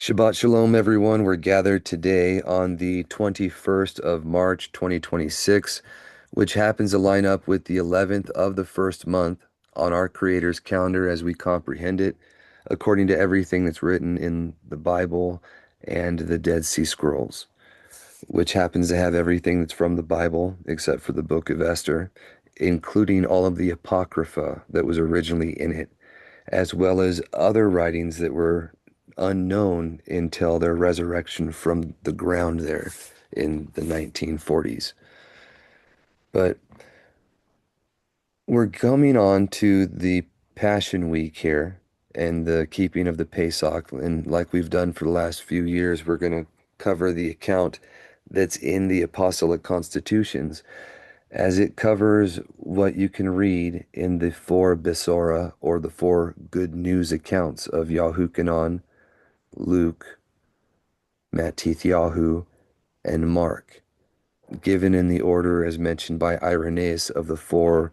Shabbat Shalom, everyone. We're gathered today on the 21st of March, 2026, which happens to line up with the 11th of the first month on our Creator's calendar as we comprehend it, according to everything that's written in the Bible and the Dead Sea Scrolls, which happens to have everything that's from the Bible except for the book of Esther, including all of the Apocrypha that was originally in it, as well as other writings that were unknown until their resurrection from the ground there in the 1940s. But we're coming on to the Passion Week here and the keeping of the Pasach. And like we've done for the last few years, we're going to cover the account that's in the Apostolic Constitutions, as it covers what you can read in the four Besora, or the four good news accounts of Yahushua, Luke, Matthew, and Mark, given in the order as mentioned by Irenaeus of the four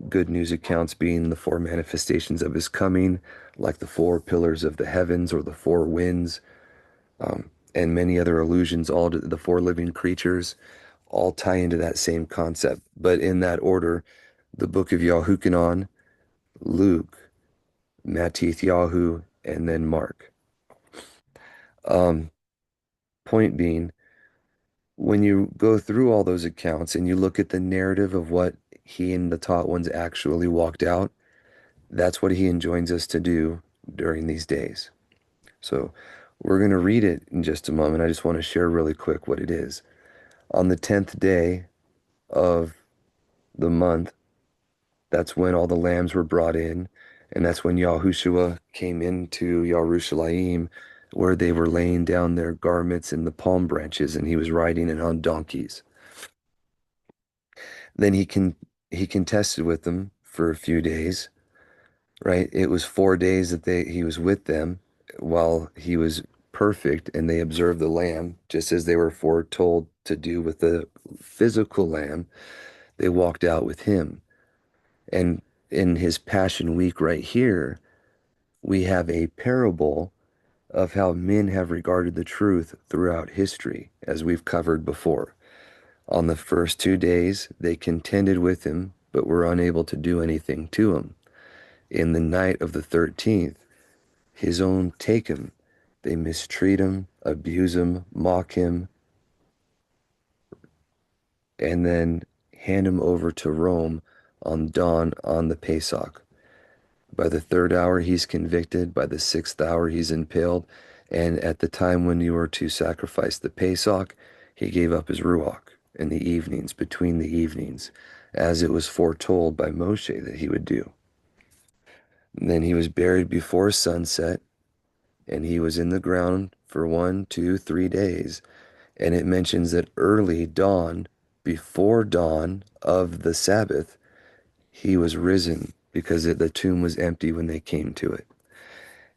good news accounts being the four manifestations of his coming, like the four pillars of the heavens or the four winds, and many other allusions, all to the four living creatures, all tie into that same concept. But in that order, the book of Yahushua, Luke, Matthew, and then Mark. Um, Point being, when you go through all those accounts and you look at the narrative of what he and the taught ones actually walked out, that's what he enjoins us to do during these days. So we're going to read it in just a moment. I just want to share really quick what it is. On the 10th day of the month, that's when all the lambs were brought in, and that's when Yahushua came into Yerushalayim, where they were laying down their garments in the palm branches, and he was riding it on donkeys. Then he contested with them for a few days, right? It was 4 days that he was with them while he was perfect, and they observed the lamb just as they were foretold to do with the physical lamb. They walked out with him. And in his Passion Week right here, we have a parable of how men have regarded the truth throughout history, as we've covered before. On the first 2 days, they contended with him, but were unable to do anything to him. In the night of the 13th, his own take him. They mistreat him, abuse him, mock him, and then hand him over to Rome on dawn on the Pasach. By the third hour, he's convicted. By the sixth hour, he's impaled. And at the time when you were to sacrifice the Pasach, he gave up his Ruach in the evenings, between the evenings, as it was foretold by Moshe that he would do. And then he was buried before sunset, and he was in the ground for 1, 2, 3 days. And it mentions that early dawn, before dawn of the Sabbath, he was risen, because the tomb was empty when they came to it.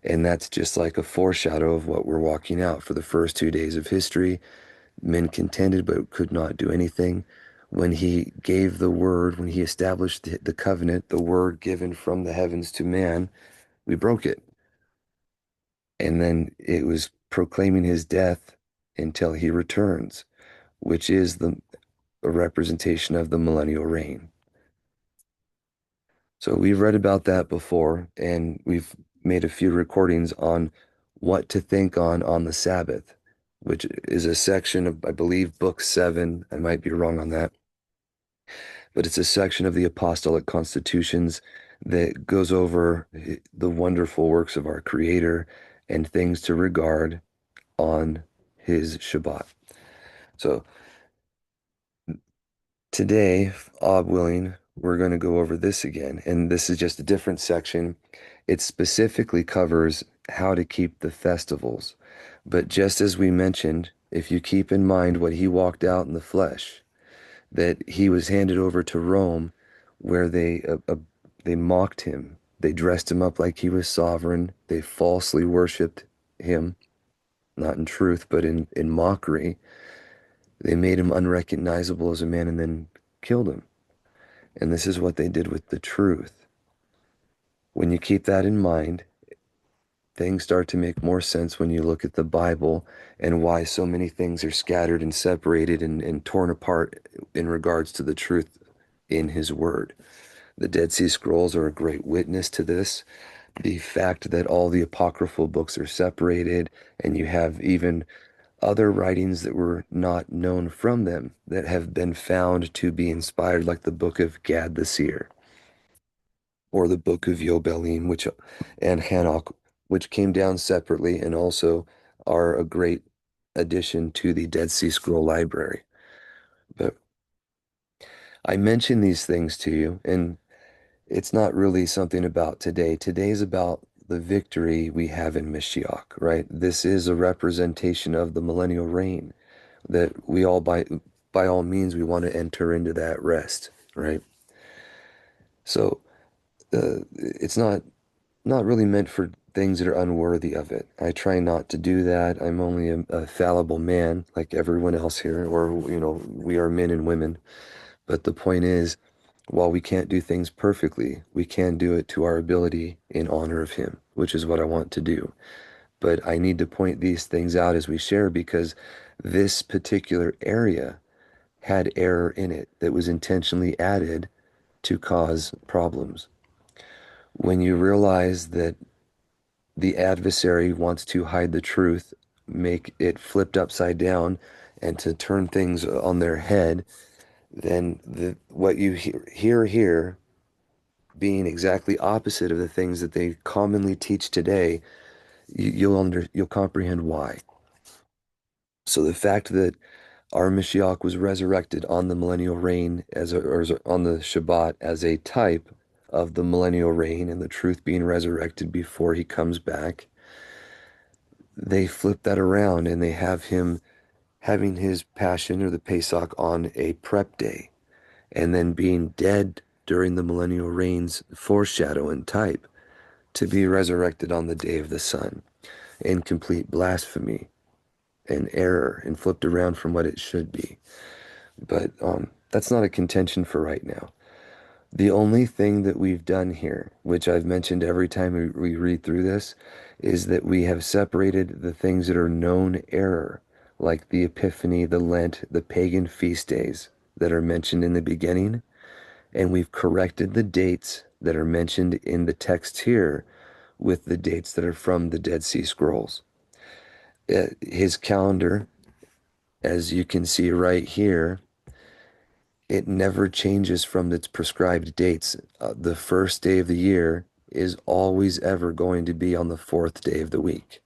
And that's just like a foreshadow of what we're walking out for the first 2 days of history. Men contended but could not do anything. When he gave the word, when he established the covenant, the word given from the heavens to man, we broke it. And then it was proclaiming his death until he returns, which is a representation of the millennial reign. So we've read about that before, and we've made a few recordings on what to think on the Sabbath, which is a section of, I believe, Book 7. I might be wrong on that, but it's a section of the Apostolic Constitutions that goes over the wonderful works of our Creator and things to regard on his Shabbat. So today, ob willing, we're going to go over this again, and this is just a different section. It specifically covers how to keep the festivals. But just as we mentioned, if you keep in mind what he walked out in the flesh, that he was handed over to Rome, where they mocked him. They dressed him up like he was sovereign. They falsely worshiped him, not in truth, but in mockery. They made him unrecognizable as a man and then killed him. And this is what they did with the truth. When you keep that in mind, things start to make more sense when you look at the Bible and why so many things are scattered and separated and torn apart in regards to the truth in His Word. The Dead Sea Scrolls are a great witness to this. The fact that all the apocryphal books are separated and you have even other writings that were not known from them that have been found to be inspired, like the book of Gad the seer or the book of Yobelim, which and Hanok, which came down separately and also are a great addition to the Dead Sea Scroll library. But I mention these things to you, and it's not really something about today. Today's about the victory we have in Mashiach, right? This is a representation of the millennial reign that we all, by all means, we want to enter into that rest, right? So it's not really meant for things that are unworthy of it. I try not to do that. I'm only a fallible man like everyone else here, or we are men and women. But the point is, while we can't do things perfectly, we can do it to our ability in honor of Him, which is what I want to do. But I need to point these things out as we share because this particular area had error in it that was intentionally added to cause problems. When you realize that the adversary wants to hide the truth, make it flipped upside down, and to turn things on their head, then what you hear here being exactly opposite of the things that they commonly teach today, you'll comprehend why. So the fact that our Mashiach was resurrected on the millennial reign on the Shabbat as a type of the millennial reign and the truth being resurrected before He comes back, they flip that around and they have Him having His passion or the Pasach on a prep day and then being dead during the millennial reign's foreshadow and type to be resurrected on the day of the Son in complete blasphemy and error and flipped around from what it should be. But that's not a contention for right now. The only thing that we've done here, which I've mentioned every time we read through this, is that we have separated the things that are known error, like the Epiphany, the Lent, the pagan feast days that are mentioned in the beginning, and we've corrected the dates that are mentioned in the text here with the dates that are from the Dead Sea Scrolls. His calendar, as you can see right here, it never changes from its prescribed dates. The first day of the year is always ever going to be on the fourth day of the week.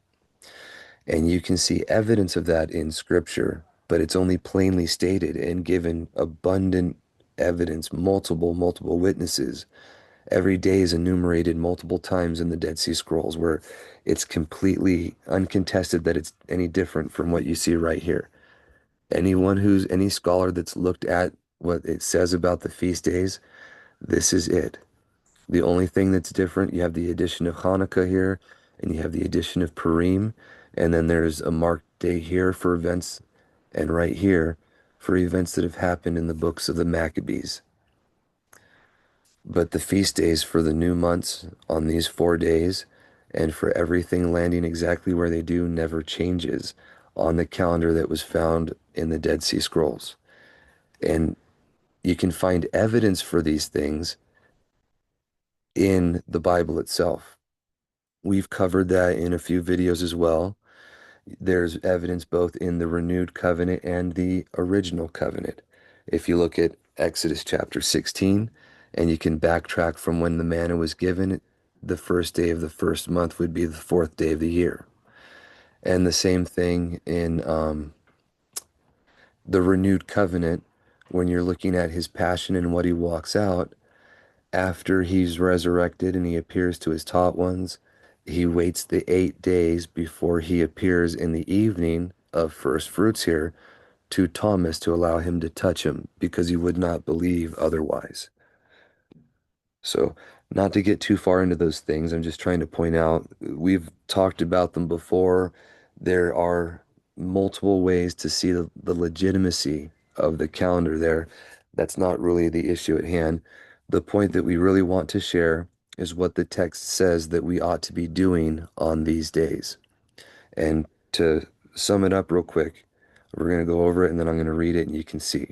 And you can see evidence of that in Scripture, but it's only plainly stated and given abundant evidence, multiple witnesses. Every day is enumerated multiple times in the Dead Sea Scrolls where it's completely uncontested that it's any different from what you see right here. Any scholar that's looked at what it says about the feast days, this is it. The only thing that's different, you have the addition of Hanukkah here, and you have the addition of Purim, and then there's a marked day here for events, and right here for events that have happened in the books of the Maccabees. But the feast days for the new months on these 4 days, and for everything landing exactly where they do, never changes on the calendar that was found in the Dead Sea Scrolls. And you can find evidence for these things in the Bible itself. We've covered that in a few videos as well. There's evidence both in the renewed covenant and the original covenant. If you look at Exodus chapter 16, and you can backtrack from when the manna was given, the first day of the first month would be the fourth day of the year. And the same thing in the renewed covenant, when you're looking at His passion and what He walks out, after He's resurrected and He appears to His taught ones, He waits the 8 days before He appears in the evening of first fruits here to Thomas to allow him to touch Him because he would not believe otherwise. So, not to get too far into those things, I'm just trying to point out we've talked about them before. There are multiple ways to see the legitimacy of the calendar there. That's not really the issue at hand. The point that we really want to share is what the text says that we ought to be doing on these days. And to sum it up real quick, we're going to go over it and then I'm going to read it and you can see.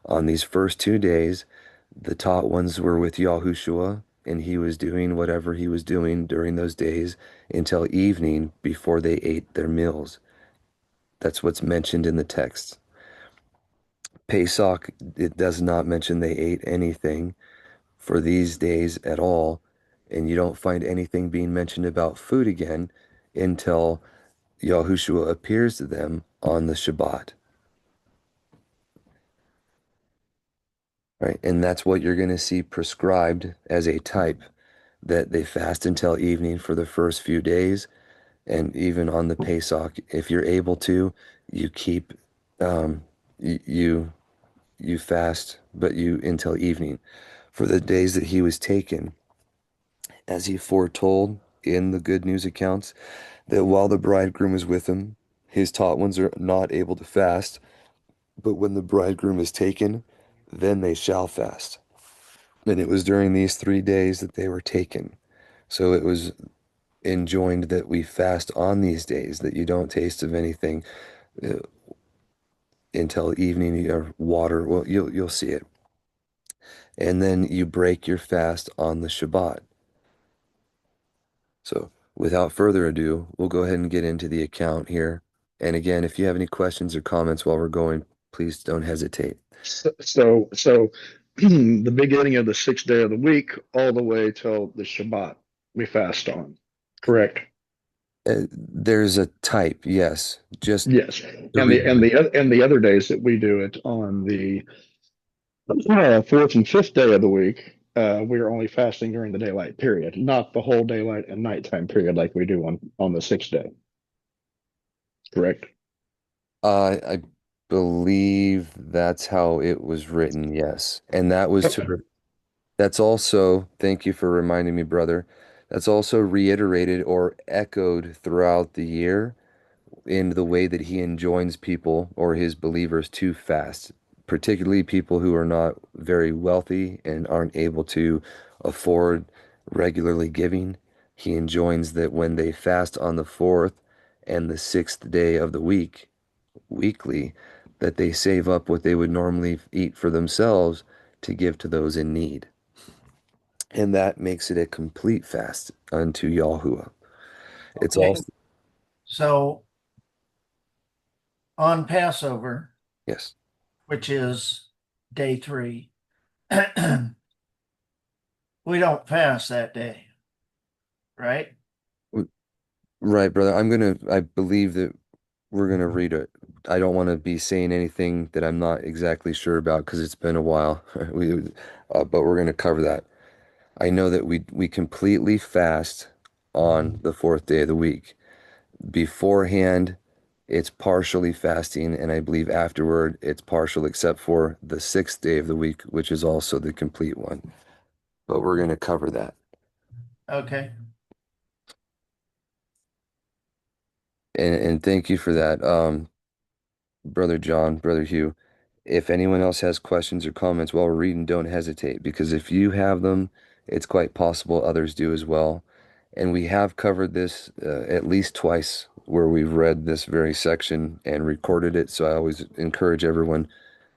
On these first 2 days, the taught ones were with Yahushua, and he was doing whatever he was doing during those days until evening before they ate their meals. That's what's mentioned in the text. Pesach, it does not mention they ate anything for these days at all, and you don't find anything being mentioned about food again until Yahushua appears to them on the Shabbat, right? And that's what you're going to see prescribed as a type, that they fast until evening for the first few days, and even on the Pesach, if you're able to, you keep you you fast, but you until evening for the days that he was taken, as he foretold in the good news accounts, that while the bridegroom is with him, his taught ones are not able to fast, but when the bridegroom is taken, then they shall fast. And it was during these 3 days that they were taken. So it was enjoined that we fast on these days, that you don't taste of anything uh, until evening or water. Well, you'll see it. And then you break your fast on the Shabbat. So without further ado, we'll go ahead and get into the account here. And again, if you have any questions or comments while we're going, please don't hesitate. So the beginning of the sixth day of the week, all the way till the Shabbat, we fast on. Correct. There's a type, yes, just Yes, to read. and the other days that we do it on the fourth and fifth day of the week, we're only fasting during the daylight period, not the whole daylight and nighttime period like we do on the sixth day. Correct. I believe that's how it was written, yes. And that was to, that's also, thank you for reminding me, brother. That's also reiterated or echoed throughout the year in the way that he enjoins people or his believers to fast, particularly people who are not very wealthy and aren't able to afford regularly giving. He enjoins that when they fast on the fourth and the sixth day of the week, weekly, that they save up what they would normally eat for themselves to give to those in need. And that makes it a complete fast unto Yahuwah. It's Okay, also, so on Passover, yes. which is day 3, we don't fast that day, right? Right, brother. I believe that we're gonna read it. I don't want to be saying anything that I'm not exactly sure about because it's been a while. But we're gonna cover that. I know that we completely fast on the fourth day of the week. Beforehand, it's partially fasting, and I believe afterward it's partial, except for the sixth day of the week, which is also the complete one. But we're gonna cover that. Okay, And thank you for that. Brother John, Brother Hugh, if anyone else has questions or comments while we're reading, don't hesitate, because if you have them, it's quite possible others do as well. And we have covered this at least twice where we've read this very section and recorded it. So I always encourage everyone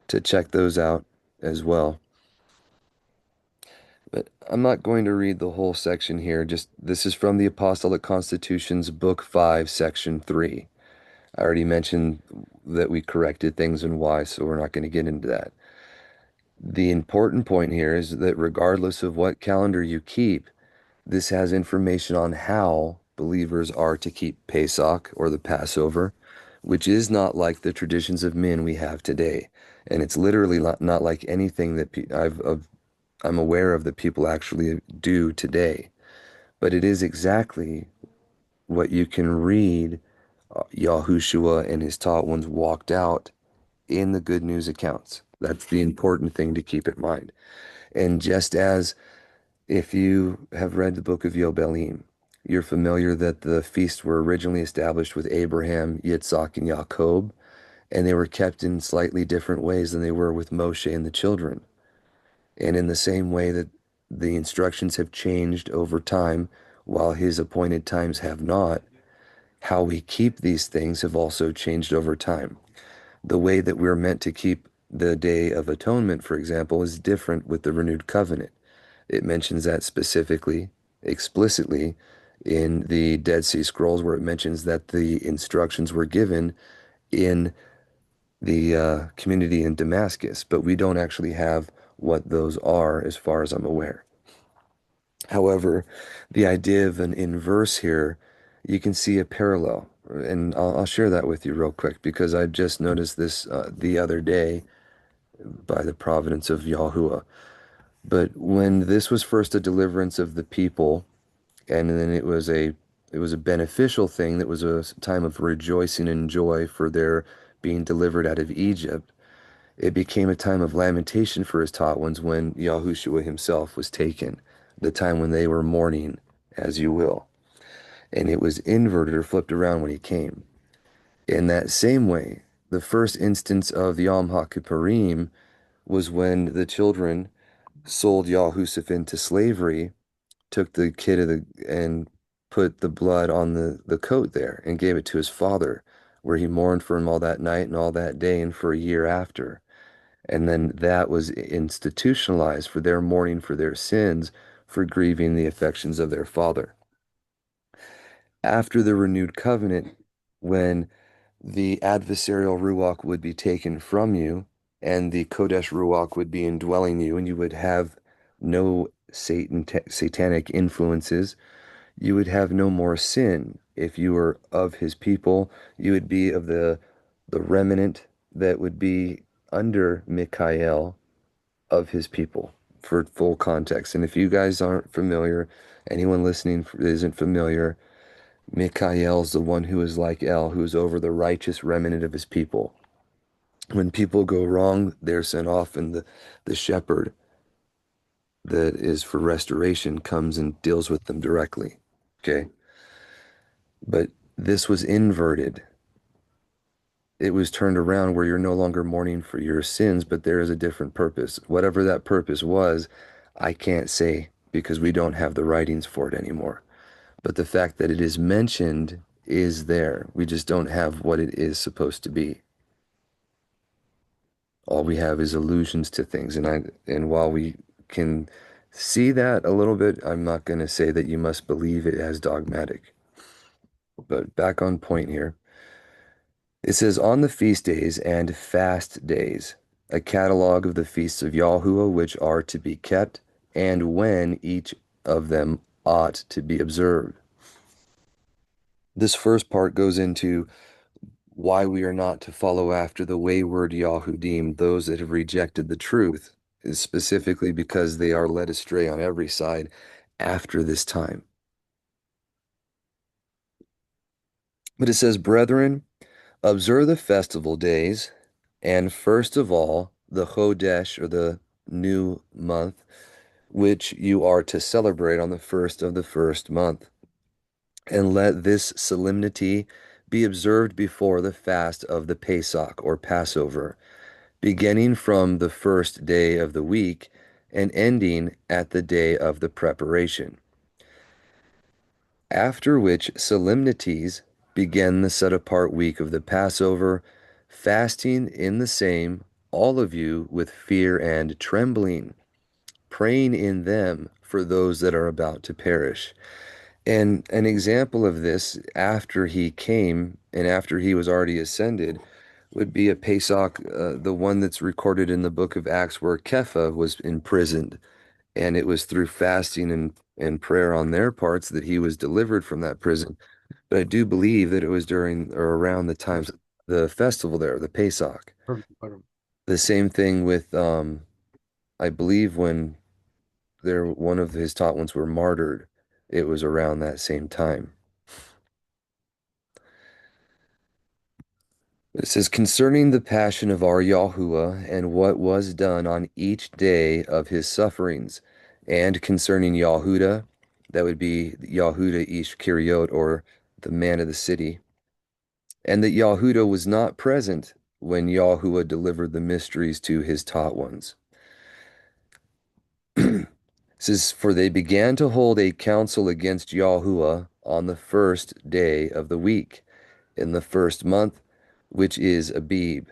to check those out as well. But I'm not going to read the whole section here. Just this is from the Apostolic Constitutions, Book 5, Section 3. I already mentioned that we corrected things and why, so we're not going to get into that. The important point here is that regardless of what calendar you keep, this has information on how believers are to keep Pesach or the Passover, which is not like the traditions of men we have today. And it's literally not like anything that I'm aware of that people actually do today. But it is exactly what you can read Yahushua and his taught ones walked out in the good news accounts. That's the important thing to keep in mind. And just as if you have read the book of Yobelim, you're familiar that the feasts were originally established with Abraham, Yitzhak, and Jacob, and they were kept in slightly different ways than they were with Moshe and the children. And in the same way that the instructions have changed over time, while his appointed times have not, how we keep these things have also changed over time. The way that we're meant to keep the Day of Atonement, for example, is different with the renewed covenant. It mentions that specifically, explicitly, in the Dead Sea Scrolls, where it mentions that the instructions were given in the community in Damascus, but we don't actually have what those are as far as I'm aware. However, the idea of an inverse here, you can see a parallel, and I'll share that with you real quick because I just noticed this the other day by the providence of Yahuah. But when this was first a deliverance of the people, and then it was a beneficial thing that was a time of rejoicing and joy for their being delivered out of Egypt. It became a time of lamentation for his taught ones when Yahushua himself was taken, the time when they were mourning, as you will. And it was inverted or flipped around when he came. In that same way, the first instance of Yom HaKippurim was when the children sold Yahushua into slavery, took the kid and put the blood on the coat there and gave it to his father, where he mourned for him all that night and all that day and for a year after. And then that was institutionalized for their mourning for their sins, for grieving the affections of their father. After the renewed covenant, when the adversarial Ruach would be taken from you, and the Kodesh Ruach would be indwelling you, and you would have no satanic influences. You would have no more sin. If you were of his people, you would be of the remnant that would be under Mikael of his people for full context. And if you guys aren't familiar, anyone listening isn't familiar, Mikael's the one who is like El, who is over the righteous remnant of his people. When people go wrong, they're sent off, and the shepherd that is for restoration comes and deals with them directly. Okay? But this was inverted. It was turned around where you're no longer mourning for your sins, but there is a different purpose. Whatever that purpose was, I can't say because we don't have the writings for it anymore. But the fact that it is mentioned is there. We just don't have what it is supposed to be. All we have is allusions to things, and while we can see that a little bit, I'm not going to say that you must believe it as dogmatic. But back on point here. It says, on the feast days and fast days, a catalog of the feasts of Yahuwah which are to be kept, and when each of them ought to be observed. This first part goes into why we are not to follow after the wayward Yahudim, those that have rejected the truth, is specifically because they are led astray on every side after this time. But it says, brethren, observe the festival days, and first of all, the Chodesh, or the new month, which you are to celebrate on the first of the first month. And let this solemnity be observed before the fast of the Pasach, or Passover, beginning from the first day of the week and ending at the day of the preparation. After which solemnities begin the set-apart week of the Passover, fasting in the same, all of you with fear and trembling, praying in them for those that are about to perish. And an example of this after he came and after he was already ascended would be a Pesach, the one that's recorded in the book of Acts where Kepha was imprisoned. And it was through fasting and prayer on their parts that he was delivered from that prison. But I do believe that it was during or around the times of the festival there, the Pesach. The same thing with, I believe when one of his taught ones were martyred, it was around that same time. It says, concerning the passion of our Yahuwah and what was done on each day of his sufferings, and concerning Yahudah, that would be Yahudah Ish Kiriot, or the man of the city, and that Yahudah was not present when Yahuwah delivered the mysteries to his taught ones. says, for they began to hold a council against Yahuah on the first day of the week, in the first month, which is Abib,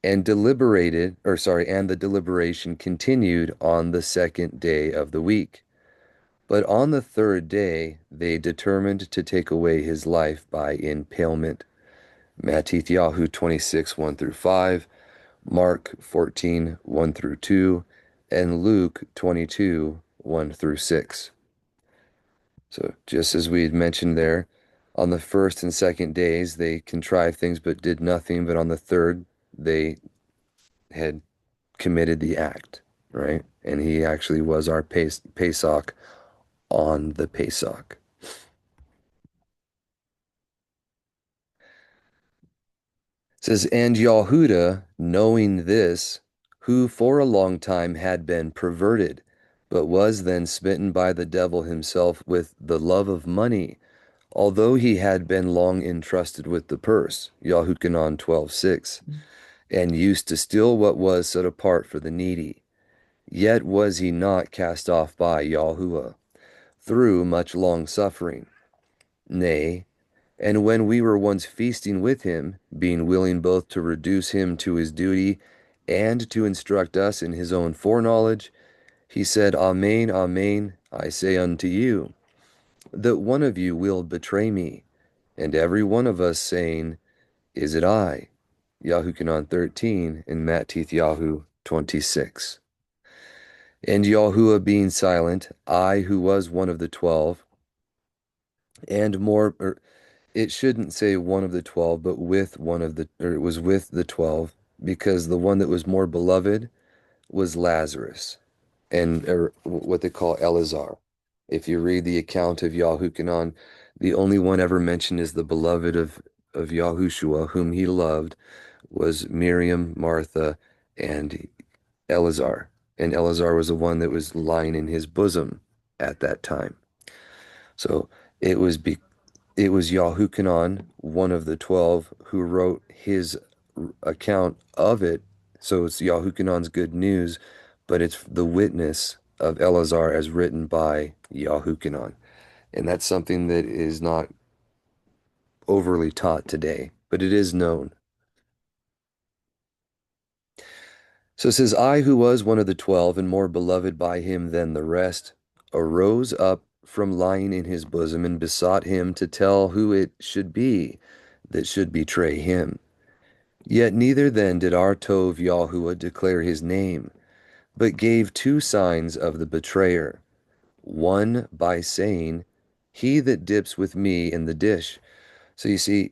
and and the deliberation continued on the second day of the week. But on the third day they determined to take away his life by impalement. Matthew 26, 1 through 5, Mark 14, 1 through 2, and Luke 22, 1 through 6. So just as we had mentioned there, on the first and second days they contrived things but did nothing, but on the third they had committed the act, right? And he actually was our Pasach on the Pasach. It says, and Yahudah, knowing this, who for a long time had been perverted, but was then smitten by the devil himself with the love of money, although he had been long entrusted with the purse, Yahukanon 12:6, and used to steal what was set apart for the needy. Yet was he not cast off by Yahuah, through much long suffering. Nay, and when we were once feasting with him, being willing both to reduce him to his duty and to instruct us in his own foreknowledge, he said, Amen, Amen, I say unto you, that one of you will betray me, and every one of us saying, Is it I? Yahukanon 13 and Matthew 26. And Yahuah being silent, I who was one of the 12, and more, it shouldn't say one of the 12, but with one of the, or it was with the 12, because the one that was more beloved was Lazarus, and or what they call Eleazar. If you read the account of Yahukanon, the only one ever mentioned is the beloved of Yahushua, whom he loved, was Miriam, Martha, and Eleazar. And Eleazar was the one that was lying in his bosom at that time. So it was Yahukanon, one of the 12, who wrote his account of it. So it's Yahukanon's good news, but it's the witness of Eleazar as written by Yahukanon. And that's something that is not overly taught today, but it is known. So it says, I who was one of the 12 and more beloved by him than the rest, arose up from lying in his bosom and besought him to tell who it should be that should betray him. Yet neither then did our Tov Yahuah declare his name, but gave two signs of the betrayer. One by saying, He that dips with me in the dish. So you see,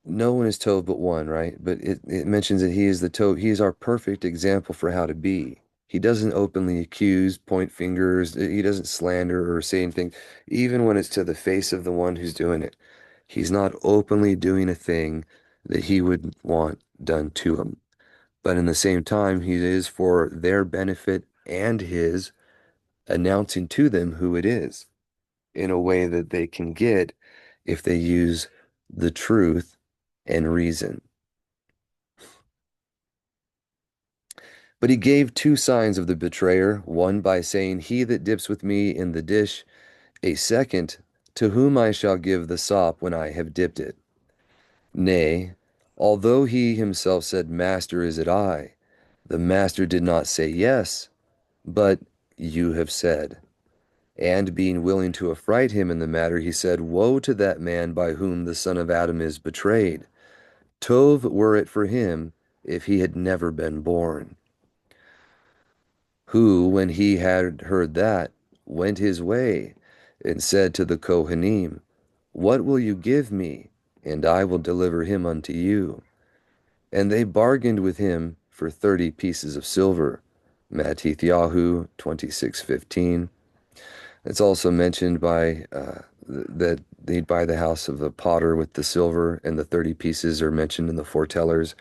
no one is Tov but one, right? But it mentions that he is the Tov. He is our perfect example for how to be. He doesn't openly accuse, point fingers. He doesn't slander or say anything, even when it's to the face of the one who's doing it. He's not openly doing a thing that he would want done to him. But in the same time, he is for their benefit and his, announcing to them who it is in a way that they can get if they use the truth and reason. But he gave two signs of the betrayer, one by saying, He that dips with me in the dish, a second, to whom I shall give the sop when I have dipped it. Nay, although he himself said, Master, is it I? The master did not say yes, but you have said. And being willing to affright him in the matter, he said, Woe to that man by whom the son of Adam is betrayed. Tov were it for him if he had never been born. Who, when he had heard that, went his way, and said to the Kohanim, What will you give me? And I will deliver him unto you. And they bargained with him for 30 pieces of silver. Matthew 26:15. It's also mentioned by that they'd buy the house of the potter with the silver, and the 30 pieces are mentioned in the foretellers,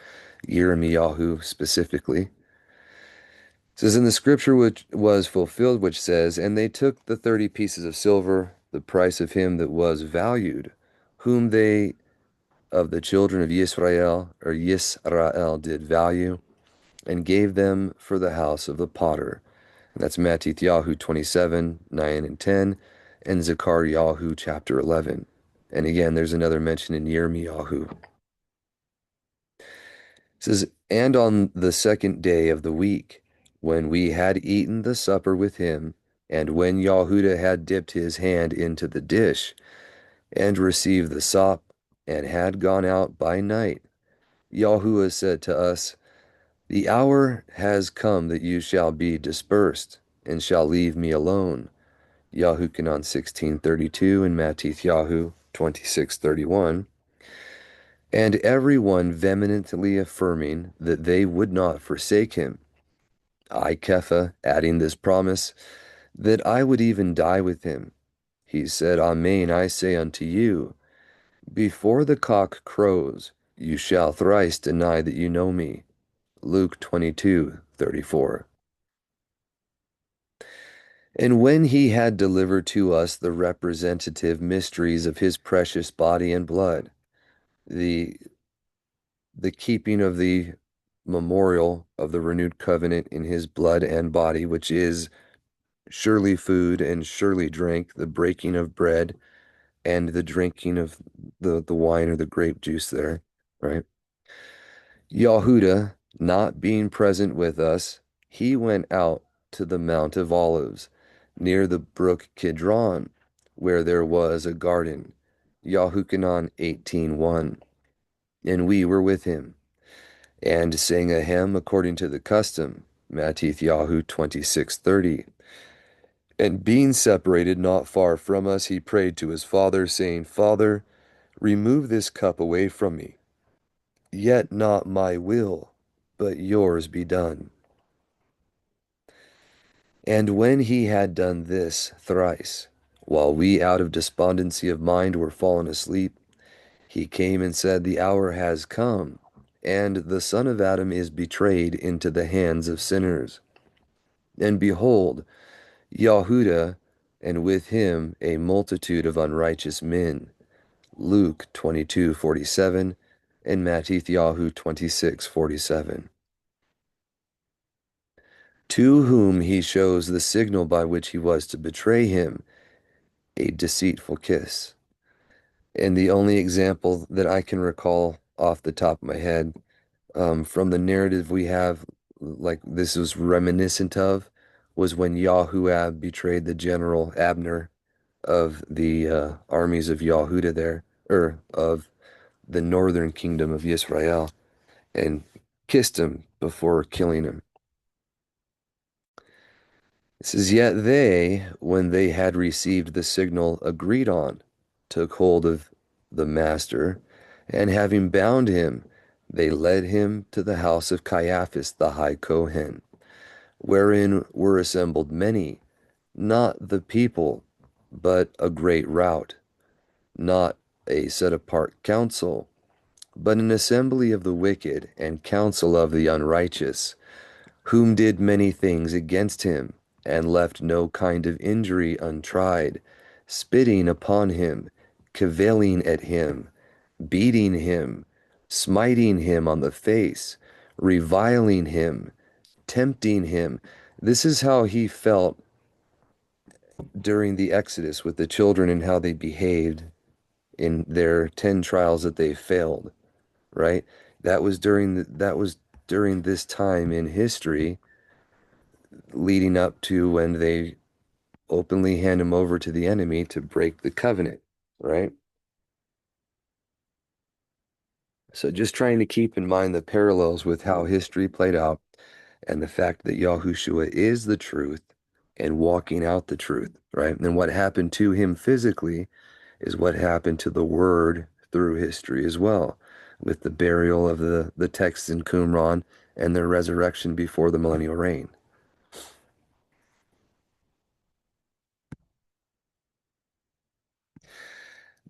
Yirmiyahu specifically. It says, in the scripture which was fulfilled, which says, And they took the 30 pieces of silver, the price of him that was valued, whom they of the children of Yisrael did value, and gave them for the house of the potter. That's Matthew 27, 9 and 10, and Zechariah chapter 11. And again, there's another mention in Yirmiyahu. It says, and on the second day of the week, when we had eaten the supper with him, and when Yahudah had dipped his hand into the dish, and received the sop, and had gone out by night, Yahuwah said to us, the hour has come that you shall be dispersed, and shall leave me alone. Yahukanon 16:32 and Matityahu 26:31. And every one vehemently affirming that they would not forsake him. I, Kepha, adding this promise, that I would even die with him. He said, Amen, I say unto you, before the cock crows, you shall thrice deny that you know me. Luke 22:34. And when he had delivered to us the representative mysteries of his precious body and blood, the keeping of the memorial of the renewed covenant in his blood and body, which is surely food and surely drink, the breaking of bread and the drinking of the wine or the grape juice there, right? Yahudah, not being present with us, he went out to the Mount of Olives, near the brook Kidron, where there was a garden. Yahukanon 18:1. And we were with him, and sang a hymn according to the custom. Matityahu 26:30. And being separated not far from us, he prayed to his father, saying, Father, remove this cup away from me. Yet not my will, but yours be done. And when he had done this thrice, while we out of despondency of mind were fallen asleep, he came and said, the hour has come, and the Son of Adam is betrayed into the hands of sinners. And behold, Yahudah, and with him a multitude of unrighteous men. Luke 22:47 and Matthew 26:47. To whom he shows the signal by which he was to betray him, a deceitful kiss. And the only example that I can recall off the top of my head from the narrative we have, like this was reminiscent of, was when Yahuah betrayed the general Abner of the armies of Yahudah there, or of the northern kingdom of Israel, and kissed him before killing him. It says, yet they, when they had received the signal agreed on, took hold of the master, and having bound him, they led him to the house of Caiaphas the high Kohen, wherein were assembled many, not the people, but a great rout, not a set apart council, but an assembly of the wicked and council of the unrighteous, whom did many things against him, and left no kind of injury untried, spitting upon him, caviling at him, beating him, smiting him on the face, reviling him, tempting him. This is how he felt during the Exodus with the children and how they behaved in their 10 trials that they failed, right? That was during this time in history leading up to when they openly hand him over to the enemy to break the covenant, right? So just trying to keep in mind the parallels with how history played out and the fact that Yahushua is the truth and walking out the truth, right? And what happened to him physically is what happened to the word through history as well, with the burial of the texts in Qumran and their resurrection before the millennial reign.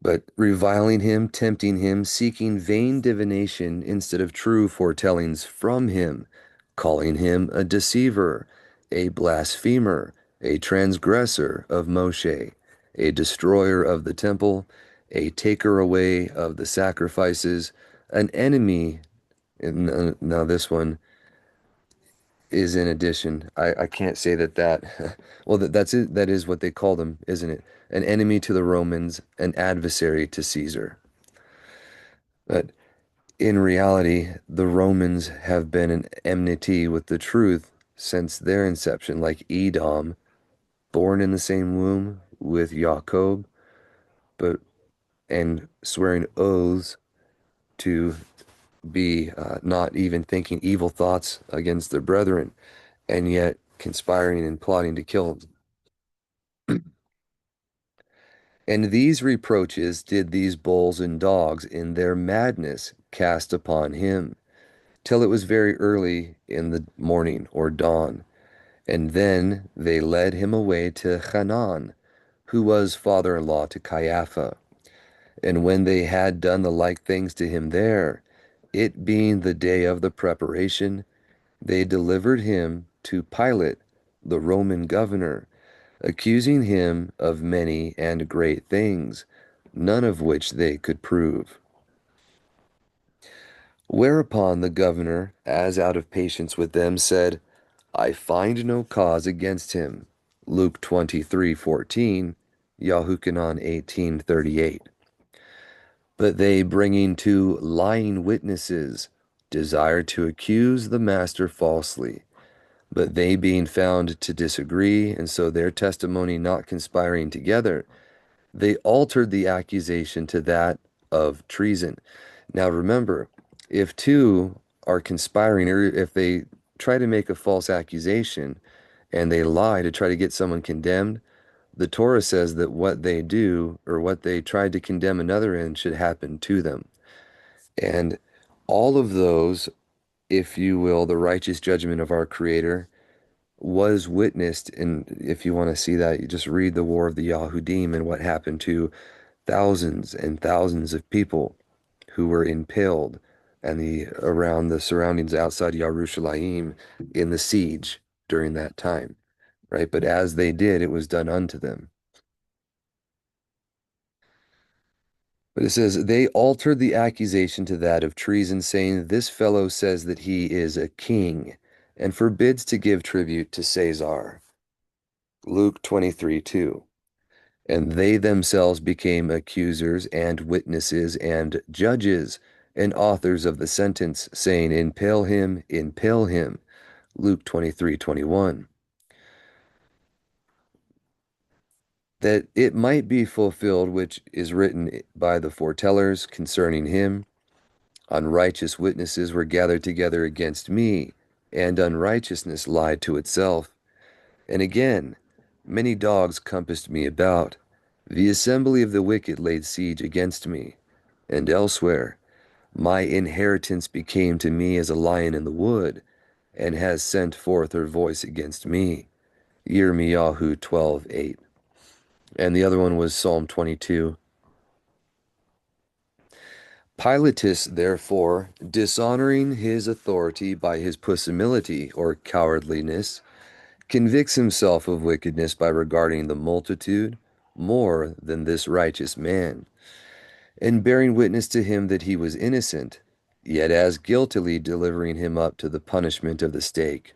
But reviling him, tempting him, seeking vain divination instead of true foretellings from him, calling him a deceiver, a blasphemer, a transgressor of Moshe, a destroyer of the temple, a taker away of the sacrifices, an enemy. And now this one, is in addition. I can't say well, that's it. That is what they called him, isn't it? An enemy to the Romans, an adversary to Caesar. But in reality, the Romans have been an enmity with the truth since their inception, like Edom, born in the same womb with Jacob, but and swearing oaths to be not even thinking evil thoughts against their brethren, and yet conspiring and plotting to kill them. And these reproaches did these bulls and dogs in their madness cast upon him, till it was very early in the morning or dawn. And then they led him away to Hanan, who was father-in-law to Caiaphas. And when they had done the like things to him there, it being the day of the preparation, they delivered him to Pilate, the Roman governor, accusing him of many and great things, none of which they could prove. Whereupon the governor, as out of patience with them, said, I find no cause against him. Luke 23:14, Yahushua 18:38. But they, bringing two lying witnesses, desired to accuse the master falsely. But they being found to disagree, and so their testimony not conspiring together, they altered the accusation to that of treason. Now remember, if two are conspiring, or if they try to make a false accusation and they lie to try to get someone condemned, the Torah says that what they do or what they tried to condemn another in should happen to them. And all of those, if you will, the righteous judgment of our Creator was witnessed. And if you want to see that, you just read the War of the Yahudim and what happened to thousands and thousands of people who were impaled and the around the surroundings outside Yerushalayim in the siege during that time, right? But as they did, it was done unto them. But it says, they altered the accusation to that of treason, saying, this fellow says that he is a king and forbids to give tribute to Caesar. Luke 23:2. And they themselves became accusers and witnesses and judges and authors of the sentence, saying, impale him, impale him. Luke 23:21. That it might be fulfilled which is written by the foretellers concerning him, unrighteous witnesses were gathered together against me, and unrighteousness lied to itself. And again, many dogs compassed me about. The assembly of the wicked laid siege against me. And elsewhere, my inheritance became to me as a lion in the wood, and has sent forth her voice against me. Yirmiyahu 12:8. And the other one was Psalm 22. Pilatus, therefore, dishonoring his authority by his pusillanimity or cowardliness, convicts himself of wickedness by regarding the multitude more than this righteous man, and bearing witness to him that he was innocent, yet as guiltily delivering him up to the punishment of the stake.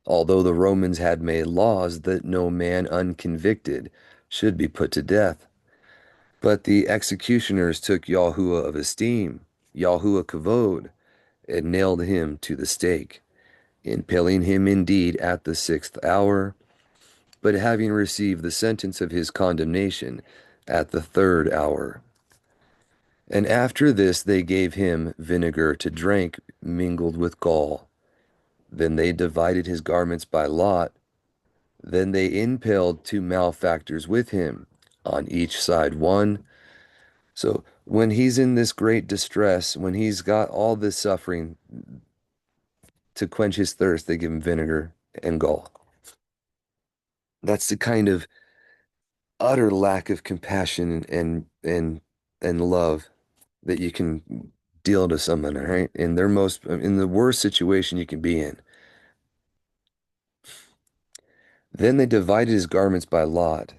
Although the Romans had made laws that no man unconvicted should be put to death. But the executioners took Yahuah of esteem, Yahuah kavod, and nailed him to the stake, impaling him indeed at the 6th hour, but having received the sentence of his condemnation at the 3rd hour. And after this they gave him vinegar to drink mingled with gall. Then they divided his garments by lot. Then they impaled two malefactors with him, on each side one. So when he's in this great distress, when he's got all this suffering, to quench his thirst, they give him vinegar and gall. That's the kind of utter lack of compassion and love that you can deal to someone, right? In the worst situation you can be in. Then they divided his garments by lot.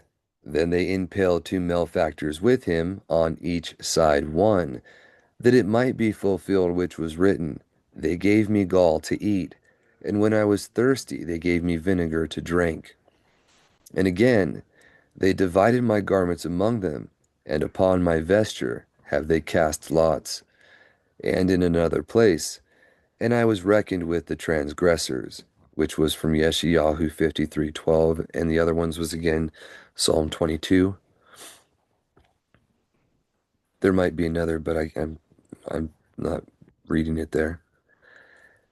Then they impaled two malefactors with him, on each side one, that it might be fulfilled which was written, they gave me gall to eat, And when I was thirsty, they gave me vinegar to drink. And again, they divided my garments among them, and upon my vesture have they cast lots. And in another place, and I was reckoned with the transgressors, which was from Yeshayahu 53:12, and the other ones was again Psalm 22. There might be another, but I'm not reading it there.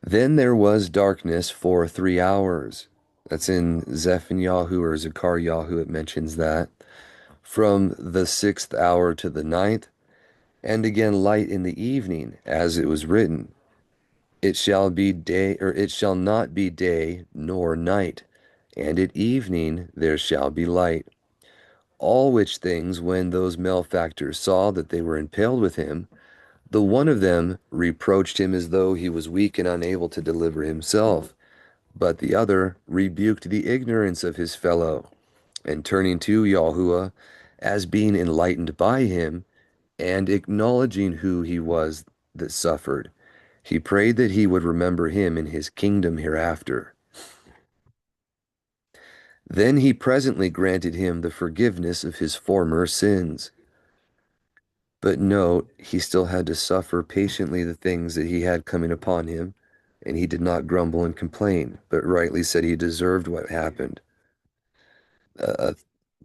Then there was darkness for 3 hours. That's in Zephaniah or Zechariah, it mentions that. From the 6th hour to the ninth, and again light in the evening, as it was written. It shall be day, or it shall not be day nor night, and at evening there shall be light. All which things, when those malefactors saw that they were impaled with him, the one of them reproached him as though he was weak and unable to deliver himself, but the other rebuked the ignorance of his fellow, and turning to Yahuah, as being enlightened by him, and acknowledging who he was that suffered, he prayed that he would remember him in his kingdom hereafter. Then he presently granted him the forgiveness of his former sins. But note, he still had to suffer patiently the things that he had coming upon him, and he did not grumble and complain, but rightly said he deserved what happened. Uh,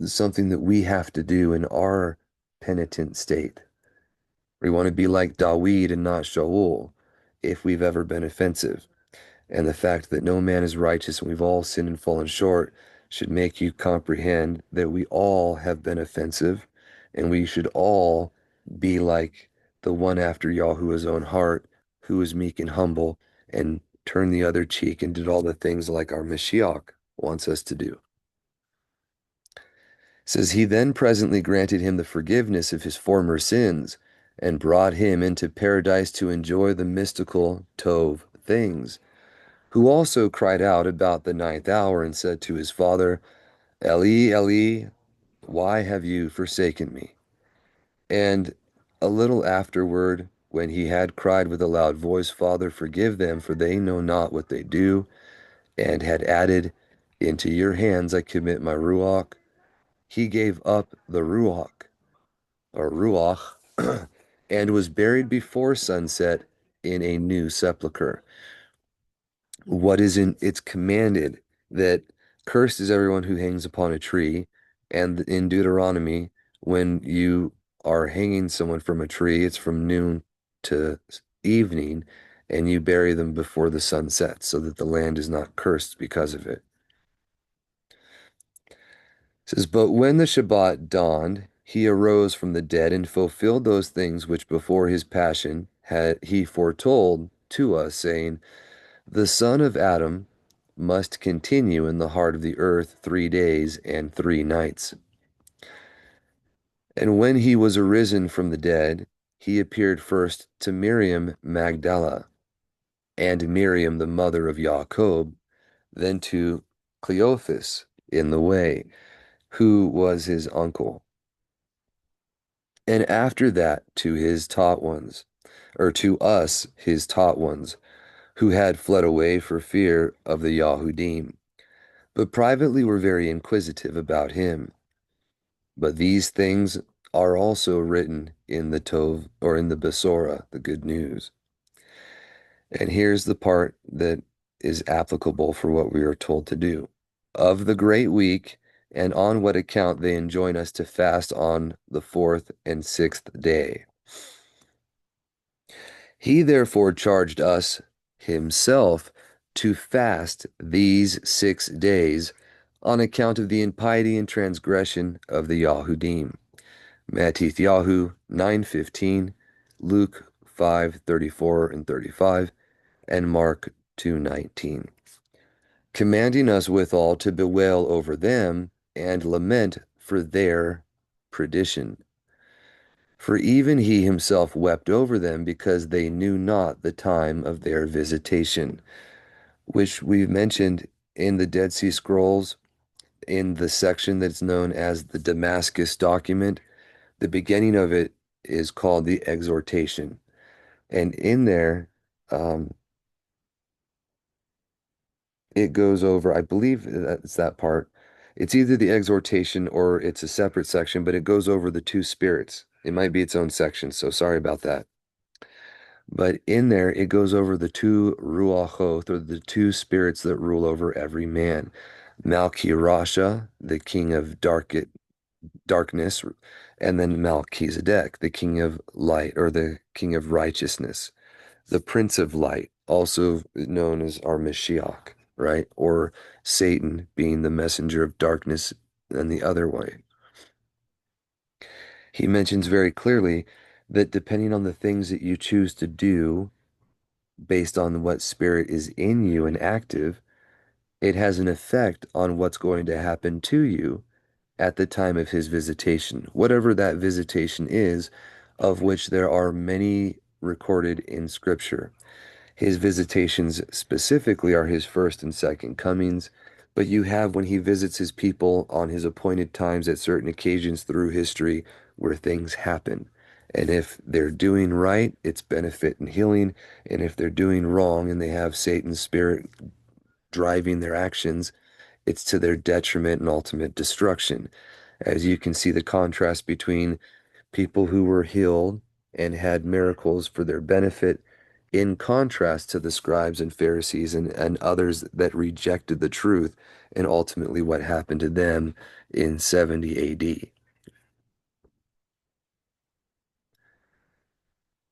Something that we have to do in our penitent state. We want to be like Dawid and not Shaul, if we've ever been offensive. And the fact that no man is righteous and we've all sinned and fallen short should make you comprehend that we all have been offensive, and we should all be like the one after Yahuwah's own heart, who is meek and humble and turned the other cheek and did all the things like our Mashiach wants us to do. It says, he then presently granted him the forgiveness of his former sins and brought him into paradise to enjoy the mystical Tov things, who also cried out about the 9th hour and said to his father, Eli, Eli, why have you forsaken me? And a little afterward, when he had cried with a loud voice, Father, forgive them, for they know not what they do, and had added, into your hands I commit my Ruach, he gave up the Ruach, or Ruach, and was buried before sunset in a new sepulchre. What is in it's commanded that cursed is everyone who hangs upon a tree, and in Deuteronomy, when you are hanging someone from a tree, it's from noon to evening, and you bury them before the sun sets, so that the land is not cursed because of it. It says, but when the Shabbat dawned, he arose from the dead and fulfilled those things which before his passion had he foretold to us, saying, the son of Adam must continue in the heart of the earth 3 days and 3 nights. And when he was arisen from the dead, he appeared first to Miriam Magdala, and Miriam the mother of Jacob, then to Cleophas in the way, who was his uncle. And after that to his taught ones, or to us his taught ones, who had fled away for fear of the Yahudim, but privately were very inquisitive about him. But these things are also written in the Tov, or in the Besorah, the good news. And here's the part that is applicable for what we are told to do. Of the great week, and on what account they enjoin us to fast on the 4th and 6th day. He therefore charged us himself to fast these 6 days on account of the impiety and transgression of the Yahudim. Matthew 9:15, Luke 5:34 and 35, and Mark 2:19. Commanding us withal to bewail over them and lament for their perdition. For even he himself wept over them because they knew not the time of their visitation, which we've mentioned in the Dead Sea Scrolls in the section that's known as the Damascus document. The beginning of it is called the exhortation. And in there, it goes over, I believe that's that part. It's either the exhortation or it's a separate section, but it goes over the two spirits. It might be its own section, so sorry about that. But in there, it goes over the two ruachot, or the two spirits that rule over every man. Malki Rasha, the king of darkness, and then Melchizedek, the king of light, or the king of righteousness, the prince of light, also known as our Mashiach, right? Or Satan being the messenger of darkness and the other way. He mentions very clearly that depending on the things that you choose to do, based on what spirit is in you and active, it has an effect on what's going to happen to you at the time of his visitation, whatever that visitation is, of which there are many recorded in Scripture. His visitations specifically are his first and second comings, but you have when he visits his people on his appointed times at certain occasions through history where things happen. And if they're doing right, it's benefit and healing. And if they're doing wrong and they have Satan's spirit driving their actions, it's to their detriment and ultimate destruction. As you can see the contrast between people who were healed and had miracles for their benefit, in contrast to the scribes and Pharisees and others that rejected the truth, and ultimately what happened to them in 70 AD.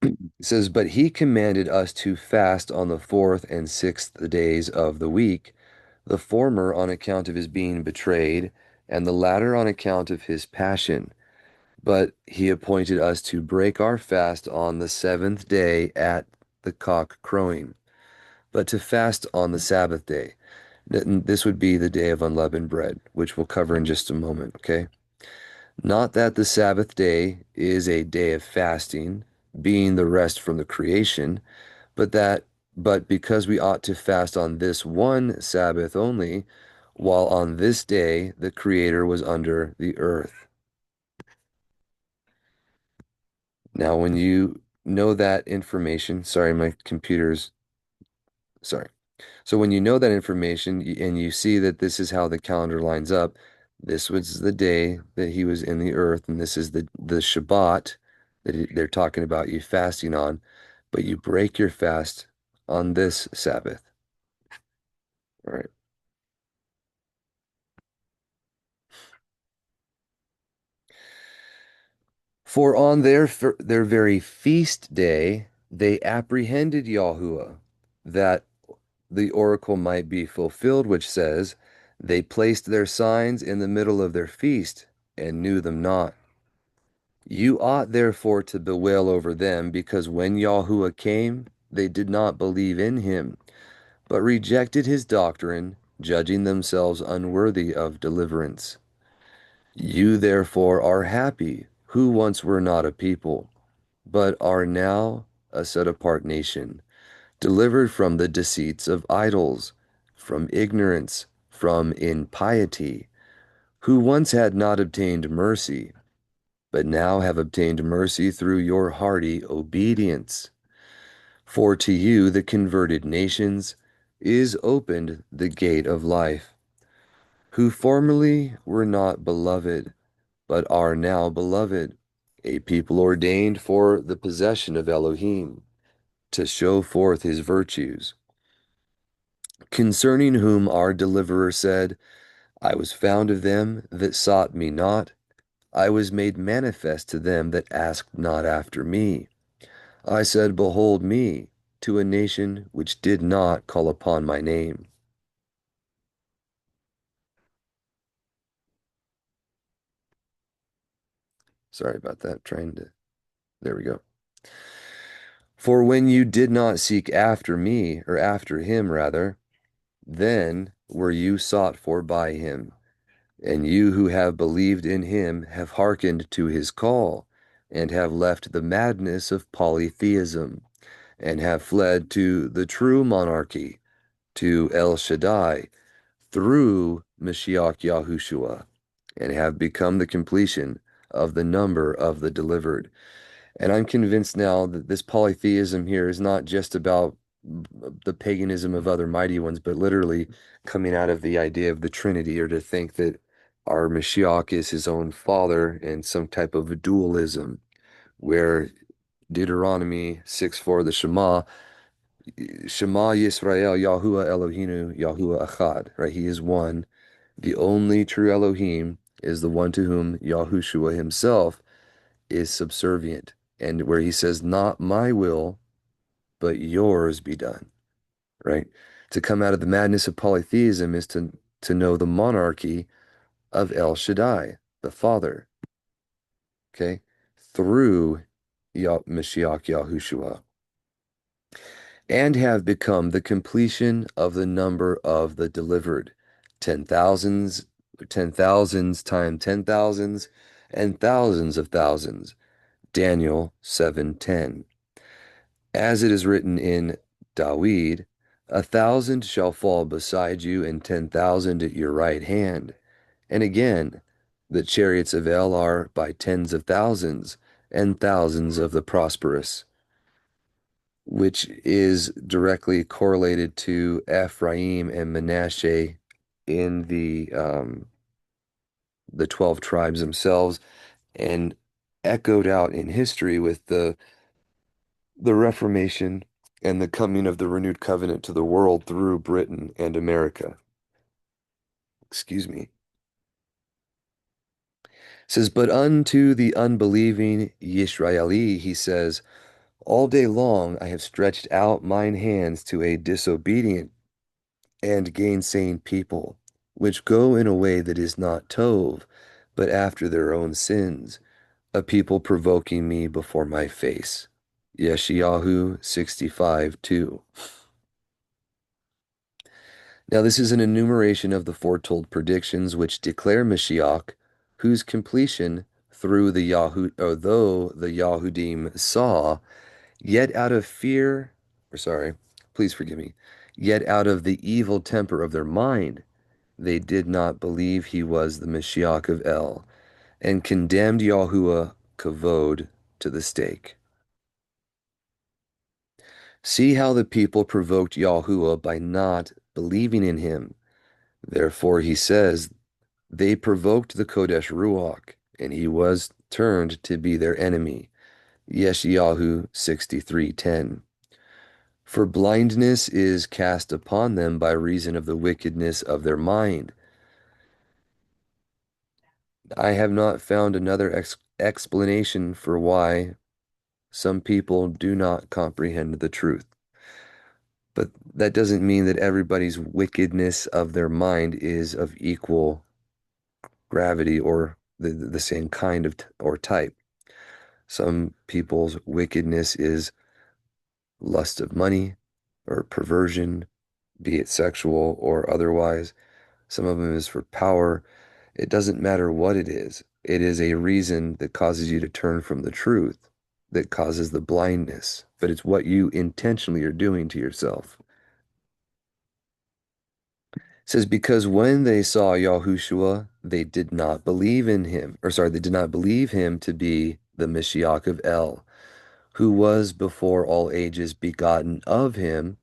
It says, "But he commanded us to fast on the fourth and sixth days of the week, the former on account of his being betrayed, and the latter on account of his passion. But he appointed us to break our fast on the seventh day at the cock crowing, but to fast on the Sabbath day." This would be the day of unleavened bread, which we'll cover in just a moment, okay? Not that the Sabbath day is a day of fasting, being the rest from the creation, but because we ought to fast on this one Sabbath only, while on this day the Creator was under the earth. Now, when you know that information, sorry, my computer's, sorry. So when you know that information and you see that this is how the calendar lines up, this was the day that he was in the earth, and this is the Shabbat that they're talking about you fasting on, but you break your fast on this Sabbath. All right. For on their very feast day they apprehended Yahuah, that the oracle might be fulfilled, which says, "They placed their signs in the middle of their feast and knew them not." You ought therefore to bewail over them, because when Yahuah came, they did not believe in him, but rejected his doctrine, judging themselves unworthy of deliverance. You therefore are happy, who once were not a people, but are now a set apart nation, delivered from the deceits of idols, from ignorance, from impiety, who once had not obtained mercy, but now have obtained mercy through your hearty obedience. For to you, the converted nations, is opened the gate of life, who formerly were not beloved, but are now beloved, a people ordained for the possession of Elohim, to show forth his virtues, concerning whom our deliverer said, I was found of them that sought me not, I was made manifest to them that asked not after me. I said, Behold me, to a nation which did not call upon my name. Sorry about that, there we go. For when you did not seek after me, or after him rather, then were you sought for by him. And you who have believed in him have hearkened to his call, and have left the madness of polytheism, and have fled to the true monarchy, to El Shaddai, through Mashiach Yahushua, and have become the completion of the number of the delivered. And I'm convinced now that this polytheism here is not just about the paganism of other mighty ones, but literally coming out of the idea of the Trinity, or to think that our Mashiach is his own father, and some type of dualism where Deuteronomy 6:4, the Shema Yisrael, Yahuah Elohinu, Yahuah Echad, right? He is one. The only true Elohim is the one to whom Yahushua himself is subservient. And where he says, not my will, but yours be done, right? To come out of the madness of polytheism is to know the monarchy of El Shaddai, the Father, okay? Through Mashiach Yahushua, and have become the completion of the number of the delivered. 10,000s, 10,000s times 10,000s, and thousands of thousands. Daniel 7:10. As it is written in Dawid, 1,000 shall fall beside you, and 10,000 at your right hand. And again, the chariots of El are by tens of thousands, and thousands of the prosperous, which is directly correlated to Ephraim and Manasseh in the 12 tribes themselves, and echoed out in history with the Reformation and the coming of the renewed covenant to the world through Britain and America. Excuse me. It says, but unto the unbelieving Yisraeli, he says, all day long I have stretched out mine hands to a disobedient and gainsaying people, which go in a way that is not tov, but after their own sins, a people provoking me before my face. Yeshayahu 65:2. Now this is an enumeration of the foretold predictions which declare Mashiach, whose completion through the though the Yahudim saw, yet out of fear, or sorry, please forgive me, yet out of the evil temper of their mind, they did not believe he was the Mashiach of El, and condemned Yahuah kavod to the stake. See how the people provoked Yahuah by not believing in him. Therefore he says, they provoked the Kodesh Ruach, and he was turned to be their enemy. Yeshayahu 63:10. For blindness is cast upon them by reason of the wickedness of their mind. I have not found another explanation for why some people do not comprehend the truth. But that doesn't mean that everybody's wickedness of their mind is of equal gravity or the same kind of or type. Some people's wickedness is lust of money or perversion, be it sexual or otherwise. Some of them is for power. It doesn't matter what it is. It is a reason that causes you to turn from the truth, that causes the blindness. But it's what you intentionally are doing to yourself. It says, because when they saw Yahushua, they did not believe in him, or sorry, they did not believe him to be the Mashiach of El, who was before all ages begotten of him,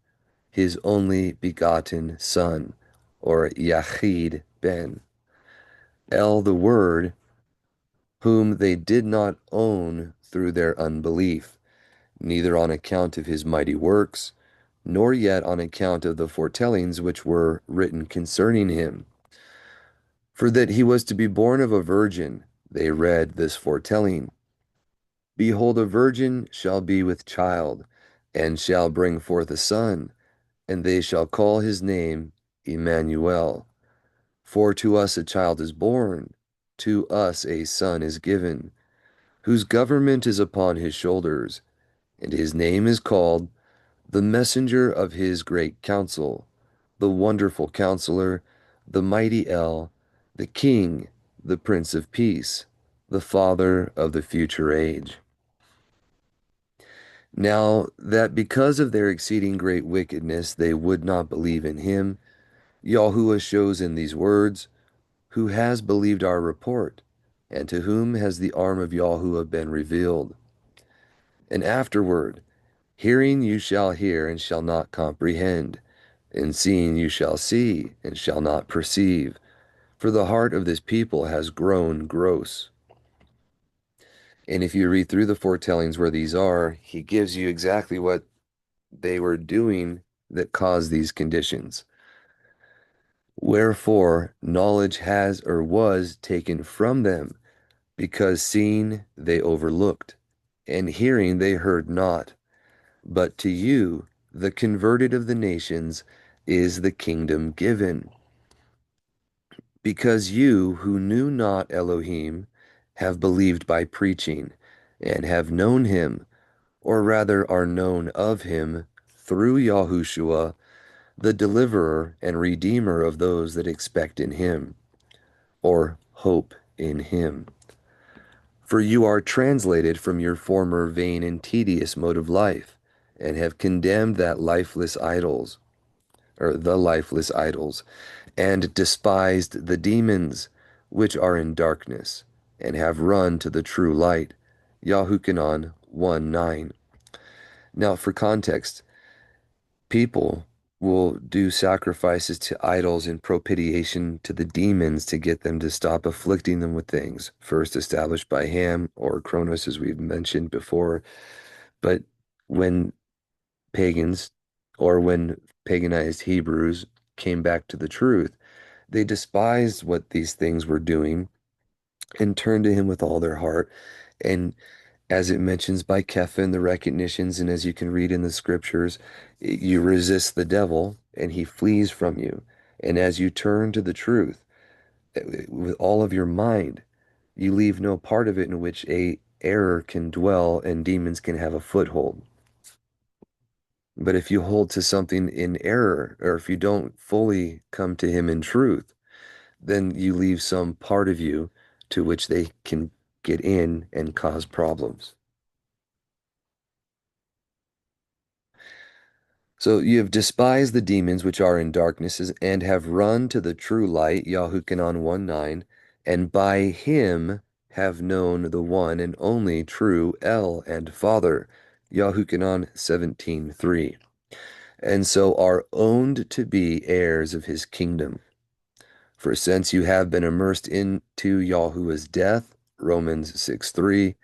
his only begotten Son, or Yachid Ben. El, the Word, whom they did not own through their unbelief, neither on account of his mighty works, nor yet on account of the foretellings which were written concerning him. For that he was to be born of a virgin, they read this foretelling. Behold, a virgin shall be with child, and shall bring forth a son, and they shall call his name Emmanuel. For to us a child is born, to us a son is given, whose government is upon his shoulders, and his name is called the messenger of his great counsel, the wonderful counselor, the mighty El, the King, the Prince of Peace, the Father of the future age. Now that because of their exceeding great wickedness they would not believe in him, Yahuwah shows in these words, who has believed our report, and to whom has the arm of Yahuwah been revealed. And afterward, Hearing you shall hear and shall not comprehend, and seeing you shall see and shall not perceive, for the heart of this people has grown gross. And if you read through the foretellings where these are, he gives you exactly what they were doing that caused these conditions. Wherefore, knowledge has or was taken from them, because seeing they overlooked, and hearing they heard not. But to you, the converted of the nations, is the kingdom given. Because you, who knew not Elohim, have believed by preaching, and have known him, or rather are known of him, through Yahushua, the deliverer and redeemer of those that expect in him, or hope in him. For you are translated from your former vain and tedious mode of life, and have condemned that lifeless idols, or the lifeless idols, and despised the demons which are in darkness, and have run to the true light. Yahukanan 1:9. Now, for context, people will do sacrifices to idols in propitiation to the demons to get them to stop afflicting them with things, first established by Ham or Cronus, as we've mentioned before. But when pagans or when paganized Hebrews came back to the truth, they despised what these things were doing and turned to him with all their heart. And as it mentions by Kepha in the recognitions, and as you can read in the scriptures, you resist the devil and he flees from you. And as you turn to the truth with all of your mind, you leave no part of it in which a error can dwell and demons can have a foothold. But if you hold to something in error, or if you don't fully come to him in truth, then you leave some part of you to which they can get in and cause problems. So you have despised the demons which are in darknesses and have run to the true light, Yahukanan 1:9, and by him have known the one and only true El and Father, Yahukanan 17:3, and so are owned to be heirs of his kingdom. For since you have been immersed into Yahuwah's death, Romans 6:3,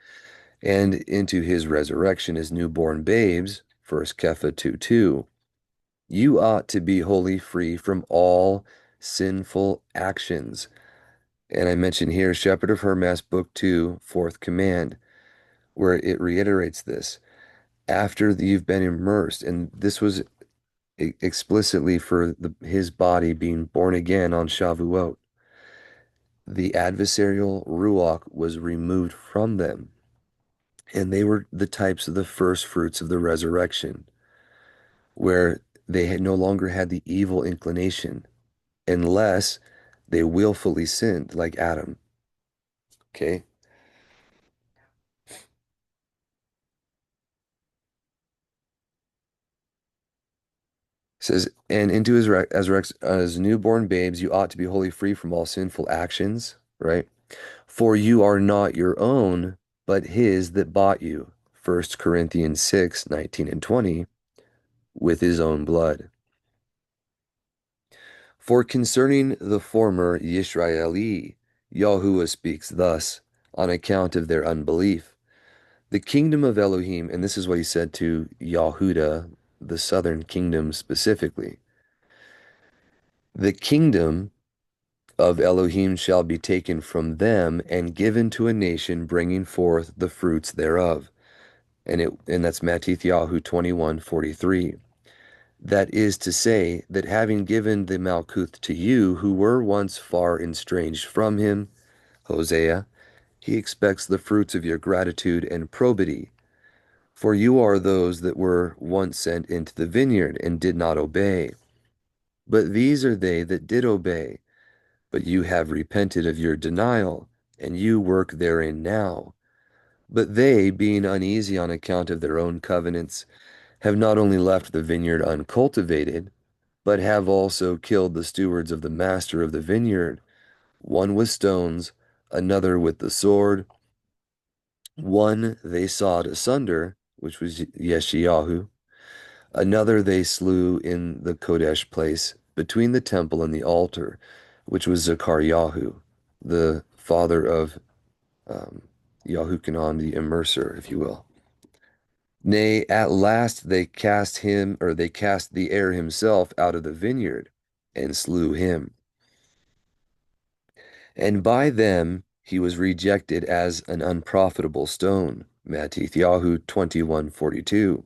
and into his resurrection as newborn babes, 1 Kepha 2:2, you ought to be wholly free from all sinful actions. And I mention here Shepherd of Hermas, Book 2, Fourth Command, where it reiterates this. After you've been immersed, and this was explicitly for his body being born again on Shavuot, the adversarial ruach was removed from them, and they were the types of the first fruits of the resurrection, where they had no longer had the evil inclination, unless they willfully sinned like Adam. Okay? It says, and into his as newborn babes, you ought to be wholly free from all sinful actions, right? For you are not your own, but his that bought you. 1 Corinthians 6:19 and 20, with his own blood. For concerning the former Yisraeli, Yahuwah speaks thus, on account of their unbelief. The kingdom of Elohim, and this is what he said to Yahudah, the southern kingdom specifically. The kingdom of Elohim shall be taken from them and given to a nation bringing forth the fruits thereof. And that's Matthew 21:43. That is to say, that having given the Malkuth to you, who were once far estranged from him, Hosea, he expects the fruits of your gratitude and probity. For you are those that were once sent into the vineyard and did not obey. But these are they that did obey. But you have repented of your denial, and you work therein now. But they, being uneasy on account of their own covenants, have not only left the vineyard uncultivated, but have also killed the stewards of the master of the vineyard, one with stones, another with the sword. One they sawed asunder, which was Yeshayahu. Another they slew in the Kodesh place between the temple and the altar, which was Zechariah, the father of Yahuchanan, the immerser, if you will. Nay, at last they cast the heir himself out of the vineyard and slew him. And by them he was rejected as an unprofitable stone. Matthew 21:42.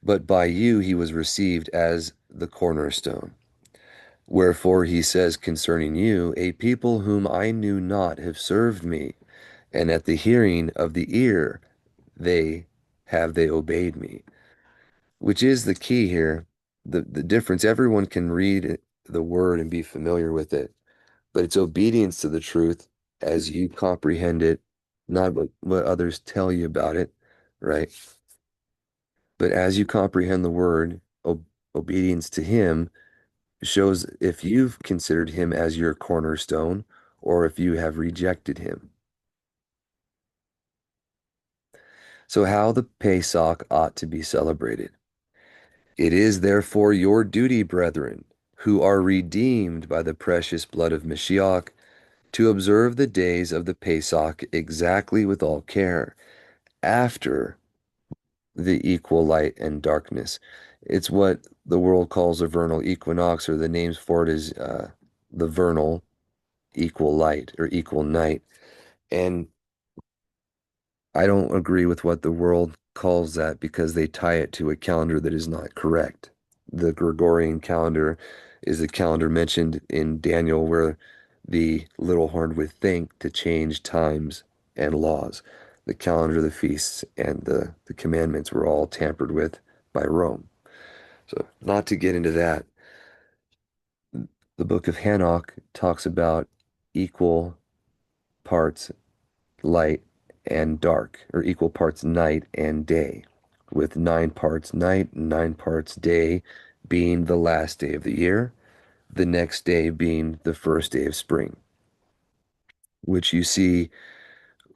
But by you he was received as the cornerstone. Wherefore he says concerning you, a people whom I knew not have served me, and at the hearing of the ear they obeyed me. Which is the key here. The difference, everyone can read the word and be familiar with it, but it's obedience to the truth as you comprehend it, not what others tell you about it, right? But as you comprehend the word, obedience to him shows if you've considered him as your cornerstone or if you have rejected him. So how the Pesach ought to be celebrated. It is therefore your duty, brethren, who are redeemed by the precious blood of Mashiach, to observe the days of the Pesach exactly with all care, after the equal light and darkness. It's what the world calls a vernal equinox, or the names for it is the vernal equal light or equal night. And I don't agree with what the world calls that because they tie it to a calendar that is not correct. The Gregorian calendar is the calendar mentioned in Daniel where the little horn would think to change times and laws. The calendar, the feasts, and the commandments were all tampered with by Rome. So, not to get into that, the book of Hanok talks about equal parts light and dark, or equal parts night and day, with 9 parts night and 9 parts day being the last day of the year, the next day being the first day of spring, which you see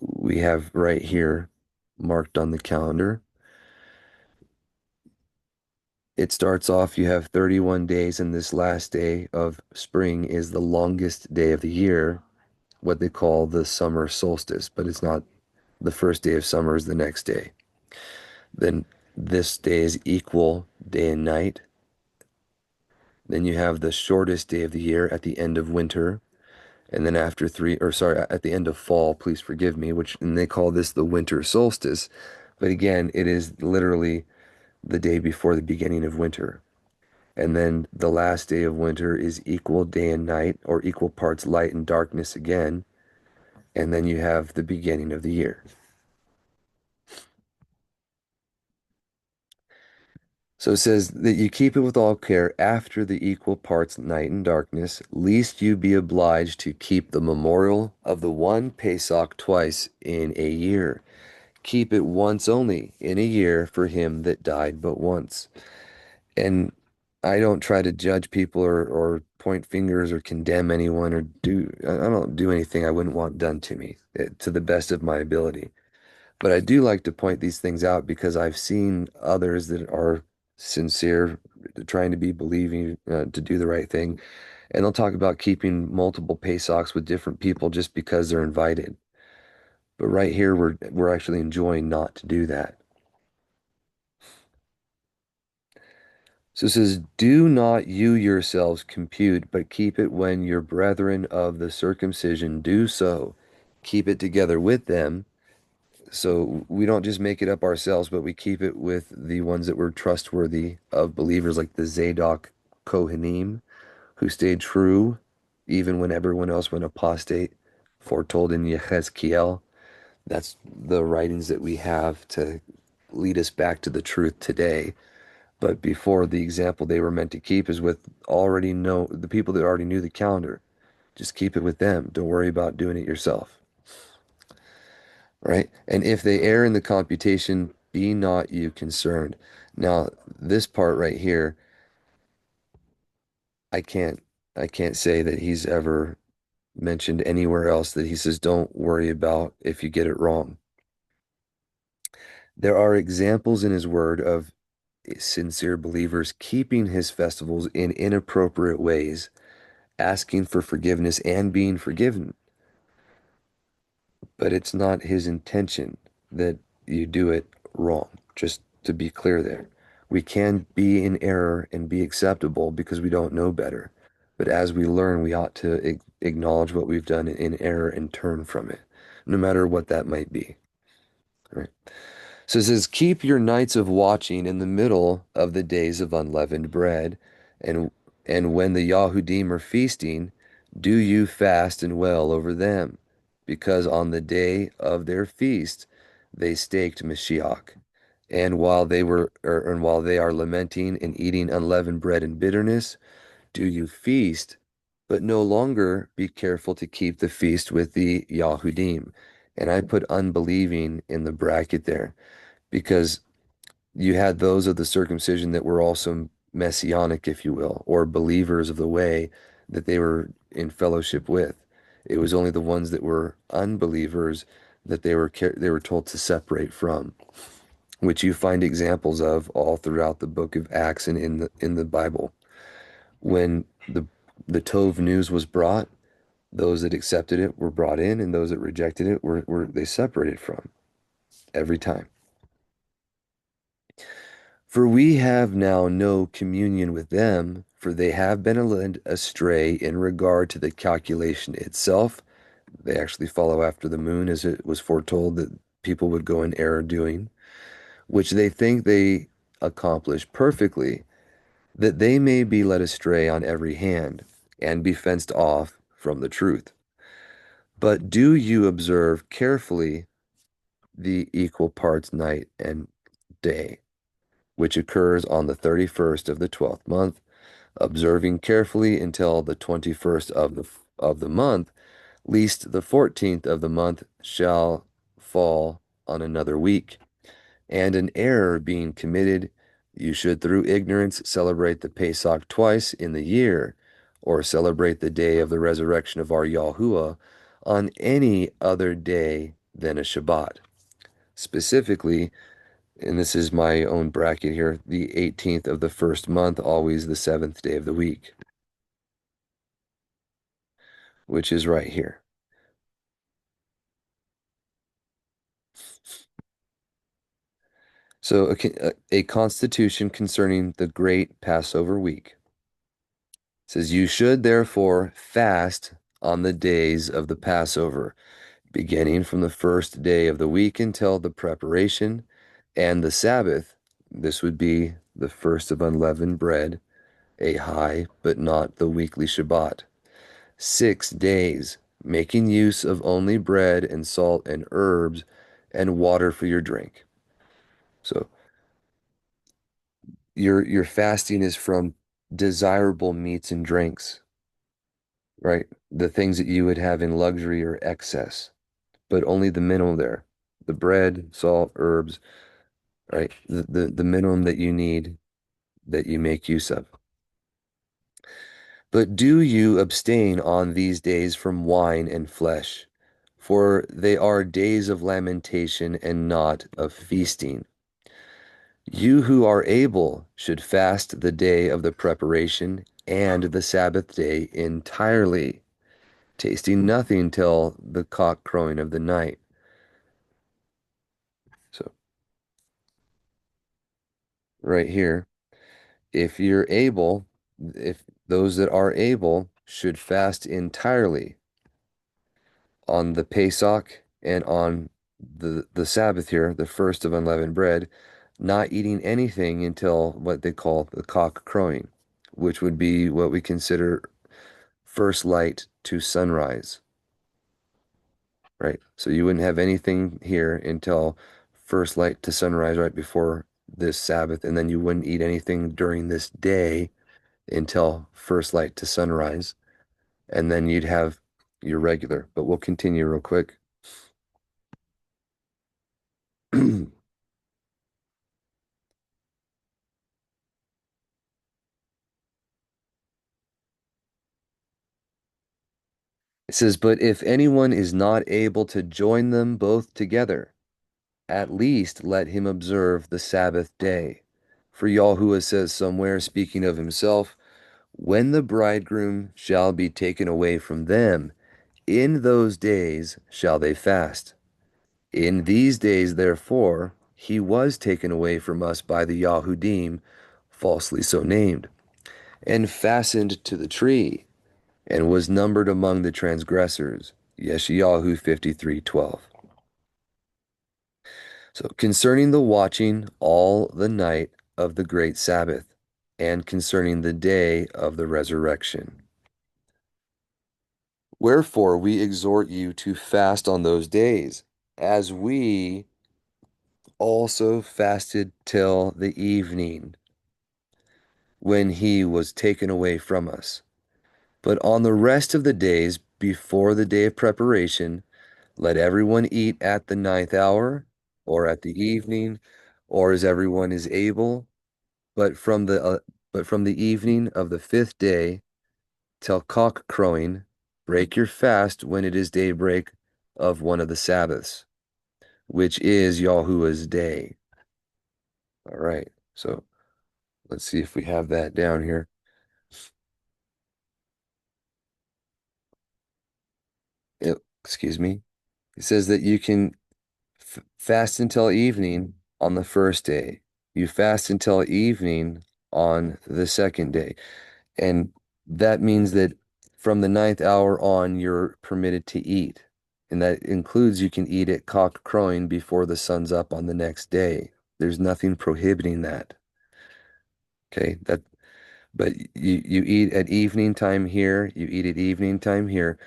we have right here marked on the calendar. It starts off, you have 31 days, and this last day of spring is the longest day of the year, what they call the summer solstice, but it's not the first day of summer is the next day. Then this day is equal day and night. Then you have the shortest day of the year at the end of winter. And then at the end of fall, please forgive me, and they call this the winter solstice. But again, it is literally the day before the beginning of winter. And then the last day of winter is equal day and night, or equal parts light and darkness again. And then you have the beginning of the year. So it says that you keep it with all care after the equal parts night and darkness, lest you be obliged to keep the memorial of the one Pesach twice in a year. Keep it once only in a year for him that died but once. And I don't try to judge people or point fingers or condemn anyone I don't do anything I wouldn't want done to me to the best of my ability. But I do like to point these things out because I've seen others that are sincere, trying to be believing, to do the right thing. And they'll talk about keeping multiple Pesachs with different people just because they're invited. But right here, we're actually enjoying not to do that. So it says, do not you yourselves compute, but keep it when your brethren of the circumcision do so. Keep it together with them. So we don't just make it up ourselves, but we keep it with the ones that were trustworthy of believers, like the Zadok Kohanim, who stayed true even when everyone else went apostate, foretold in Yechezkiel. That's the writings that we have to lead us back to the truth today. But before, the example they were meant to keep is with the people that already knew the calendar. Just keep it with them. Don't worry about doing it yourself. Right? And if they err in the computation, be not you concerned. Now, this part right here, I can't I can't say that he's ever mentioned anywhere else that he says don't worry about if you get it wrong. There are examples in his word of sincere believers keeping his festivals in inappropriate ways, asking for forgiveness and being forgiven. But it's not his intention that you do it wrong, just to be clear there. We can be in error and be acceptable because we don't know better. But as we learn, we ought to acknowledge what we've done in error and turn from it, no matter what that might be. Right? So it says, keep your nights of watching in the middle of the days of unleavened bread, and and when the Yahudim are feasting, do you fast and wail over them, because on the day of their feast they staked Mashiach. And while they are lamenting and eating unleavened bread in bitterness, do you feast, but no longer be careful to keep the feast with the Yahudim. And I put unbelieving in the bracket there because you had those of the circumcision that were also messianic, if you will, or believers of the way that they were in fellowship with. It was only the ones that were unbelievers that they were told to separate from, which you find examples of all throughout the book of Acts and in the Bible. When the Tov news was brought, those that accepted it were brought in, and those that rejected it were they separated from every time. For we have now no communion with them, for they have been led astray in regard to the calculation itself. They actually follow after the moon, as it was foretold that people would go in error doing, which they think they accomplish perfectly, that they may be led astray on every hand, and be fenced off from the truth. But do you observe carefully the equal parts night and day, which occurs on the 31st of the 12th month, observing carefully until the 21st of the month, lest the 14th of the month shall fall on another week. And an error being committed, you should through ignorance celebrate the Pasach twice in the year, or celebrate the day of the resurrection of our Yahuah on any other day than a Shabbat. Specifically, and this is my own bracket here, the 18th of the first month, always the seventh day of the week, which is right here. So a constitution concerning the great Passover week. It says, you should therefore fast on the days of the Passover, beginning from the first day of the week until the preparation, and the Sabbath. This would be the first of unleavened bread, a high, but not the weekly Shabbat. 6 days, making use of only bread and salt and herbs and water for your drink. So your fasting is from desirable meats and drinks, right? The things that you would have in luxury or excess, but only the minimum there. The bread, salt, herbs, right? The minimum that you need that you make use of. But do you abstain on these days from wine and flesh? For they are days of lamentation and not of feasting. You who are able should fast the day of the preparation and the Sabbath day entirely, tasting nothing till the cock crowing of the night. So, right here, if you're able, if those that are able should fast entirely on the Pesach and on the Sabbath here, the first of unleavened bread, not eating anything until what they call the cock crowing, which would be what we consider first light to sunrise, right? So you wouldn't have anything here until first light to sunrise right before this Sabbath, and then you wouldn't eat anything during this day until first light to sunrise, and then you'd have your regular. But we'll continue real quick. It says, but if anyone is not able to join them both together, at least let him observe the Sabbath day. For Yahuwah says somewhere, speaking of himself, when the bridegroom shall be taken away from them, in those days shall they fast. In these days, therefore, he was taken away from us by the Yahudim, falsely so named, and fastened to the tree, and was numbered among the transgressors. Yeshayahu 53:12. So concerning the watching all the night of the great Sabbath, and concerning the day of the resurrection. Wherefore we exhort you to fast on those days, as we also fasted till the evening, when he was taken away from us. But on the rest of the days before the day of preparation, let everyone eat at the ninth hour, or at the evening, or as everyone is able, but from the evening of the fifth day till cock crowing, break your fast when it is daybreak of one of the Sabbaths, which is Yahuwah's day. All right, so let's see if we have that down here. Excuse me. It says that you can fast until evening on the first day. You fast until evening on the second day. And that means that from the ninth hour on, you're permitted to eat. And that includes you can eat at cock crowing before the sun's up on the next day. There's nothing prohibiting that. Okay, but you eat at evening time here, you eat at evening time here,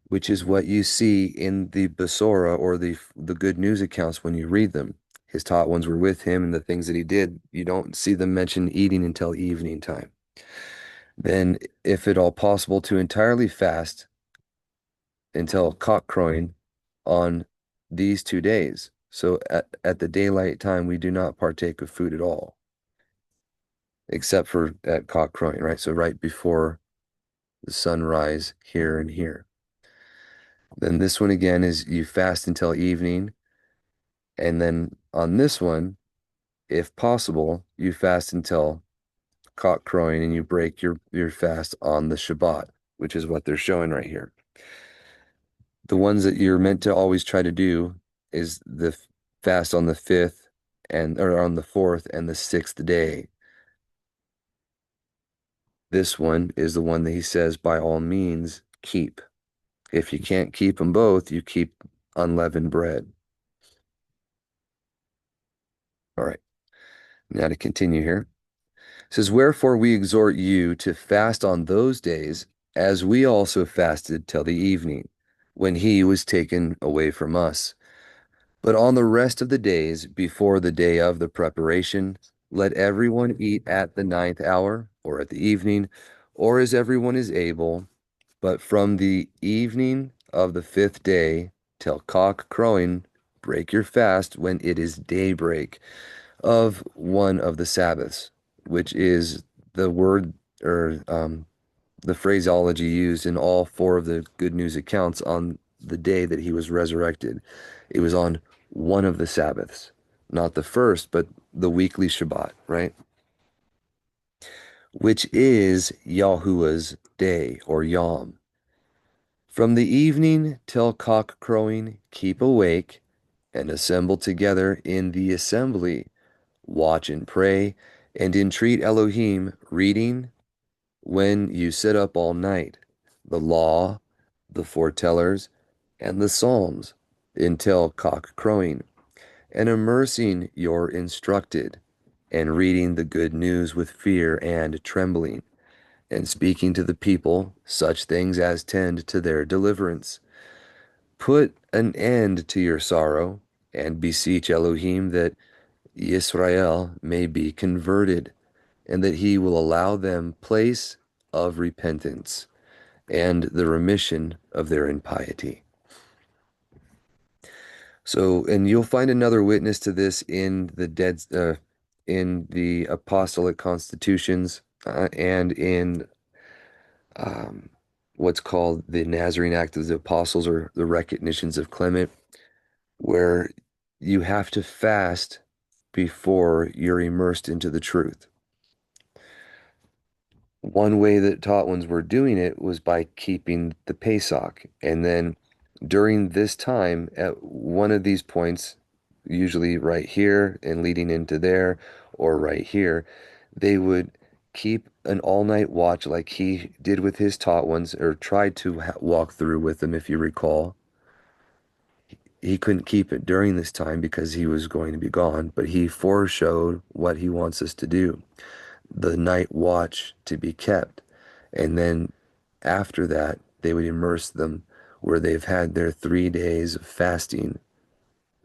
which is what you see in the Besorah or the good news accounts when you read them. His taught ones were with him, and the things that he did, you don't see them mention eating until evening time. Then, if at all possible, to entirely fast until cock crowing on these 2 days. So at the daylight time, we do not partake of food at all, except for at cock crowing, right? So right before the sunrise here and here. Then this one again is you fast until evening. And then on this one, if possible, you fast until cock crowing and you break your fast on the Shabbat, which is what they're showing right here. The ones that you're meant to always try to do is the fast on the fifth or on the fourth and the sixth day. This one is the one that he says, by all means, keep. If you can't keep them both, you keep unleavened bread. All right. Now to continue here. It says, wherefore we exhort you to fast on those days, as we also fasted till the evening, when he was taken away from us. But on the rest of the days before the day of the preparation, let everyone eat at the ninth hour, or at the evening, or as everyone is able, but from the evening of the fifth day till cock crowing, break your fast when it is daybreak of one of the Sabbaths, which is the word or the phraseology used in all four of the good news accounts on the day that he was resurrected. It was on one of the Sabbaths, not the first, but the weekly Shabbat, right? Which is Yahuwah's day or Yom. From the evening till cock crowing, keep awake and assemble together in the assembly. Watch and pray and entreat Elohim, reading when you sit up all night, the law, the foretellers, and the psalms, until cock crowing, and immersing your instructed, and reading the good news with fear and trembling, and speaking to the people such things as tend to their deliverance. Put an end to your sorrow, and beseech Elohim that Israel may be converted, and that he will allow them place of repentance and the remission of their impiety. So, and you'll find another witness to this in in the apostolic constitutions and in um, what's called the Nazarene Act of the Apostles or the recognitions of Clement, where you have to fast before you're immersed into the truth. One way that taught ones were doing it was by keeping the Pesach. And then during this time, at one of these points, usually right here and leading into there, or right here, they would keep an all-night watch like he did with his taught ones, or tried to walk through with them, if you recall. He couldn't keep it during this time because he was going to be gone, but he foreshowed what he wants us to do, the night watch to be kept. And then after that, they would immerse them where they've had their 3 days of fasting,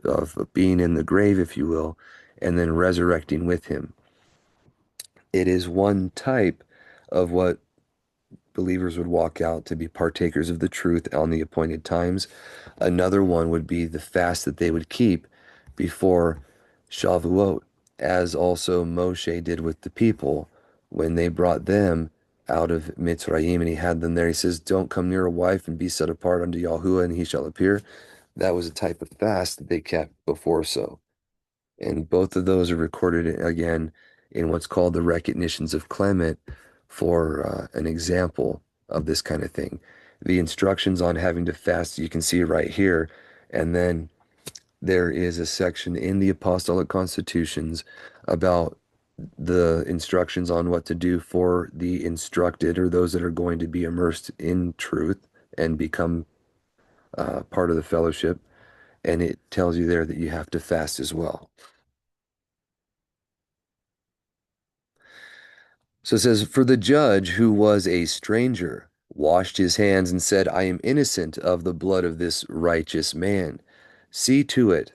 of being in the grave, if you will, and then resurrecting with him. It is one type of what believers would walk out to be partakers of the truth on the appointed times. Another one would be the fast that they would keep before Shavuot, as also Moshe did with the people when they brought them out of Mitzrayim and he had them there. He says, don't come near a wife and be set apart unto Yahuah and he shall appear. That was a type of fast that they kept before so. And both of those are recorded again in what's called the recognitions of Clement for an example of this kind of thing. The instructions on having to fast, you can see right here. And then there is a section in the Apostolic Constitutions about the instructions on what to do for the instructed or those that are going to be immersed in truth and become part of the fellowship. And it tells you there that you have to fast as well. So it says, for the judge who was a stranger washed his hands and said, I am innocent of the blood of this righteous man. See to it.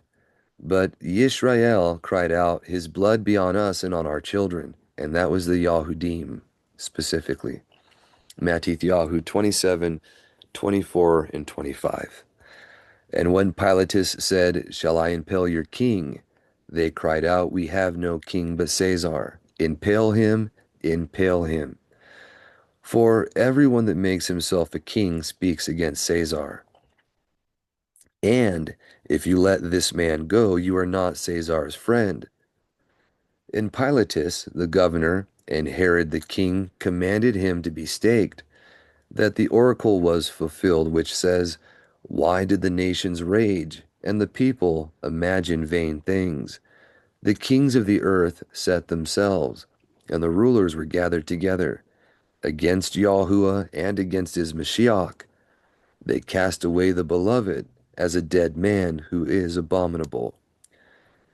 But Yisrael cried out, his blood be on us and on our children. And that was the Yahudim specifically. Matthew 27, 24, and 25. And when Pilatus said, shall I impale your king? They cried out, we have no king but Caesar. Impale him, impale him. For everyone that makes himself a king speaks against Caesar. And if you let this man go, you are not Caesar's friend. And Pilatus, the governor, and Herod the king commanded him to be staked, that the oracle was fulfilled, which says, why did the nations rage, and the people imagine vain things? The kings of the earth set themselves, and the rulers were gathered together against Yahuah and against his Mashiach. They cast away the beloved as a dead man who is abominable.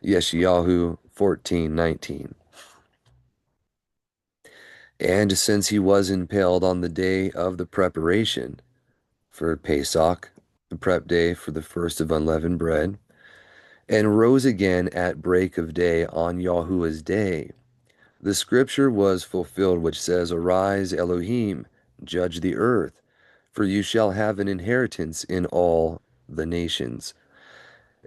Yeshayahu 14:19. And since he was impaled on the day of the preparation for Pasach, the prep day for the first of unleavened bread, and rose again at break of day on Yahuwah's day, the scripture was fulfilled which says, arise, Elohim, judge the earth, for you shall have an inheritance in all the nations.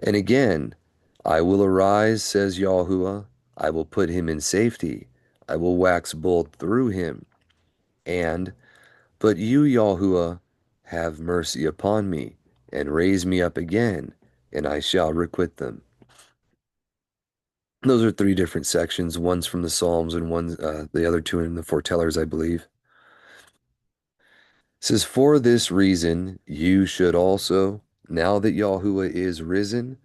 And again, I will arise, says Yahuwah, I will put him in safety, I will wax bold through him. And, but you, Yahuwah, have mercy upon me, and raise me up again, and I shall requite them. Those are three different sections. One's from the Psalms and one's the other two in the foretellers, I believe. It says, for this reason you should also, now that Yahuwah is risen,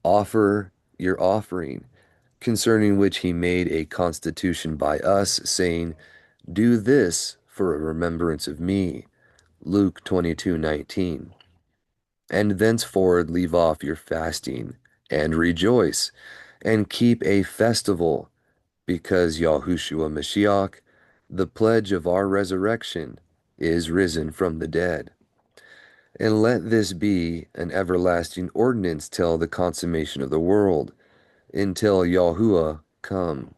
offer your offering, concerning which he made a constitution by us, saying, do this for a remembrance of me. Luke 22:19. And thenceforward leave off your fasting, and rejoice, and keep a festival, because Yahushua Mashiach, the pledge of our resurrection, is risen from the dead. And let this be an everlasting ordinance till the consummation of the world, until Yahuwah come.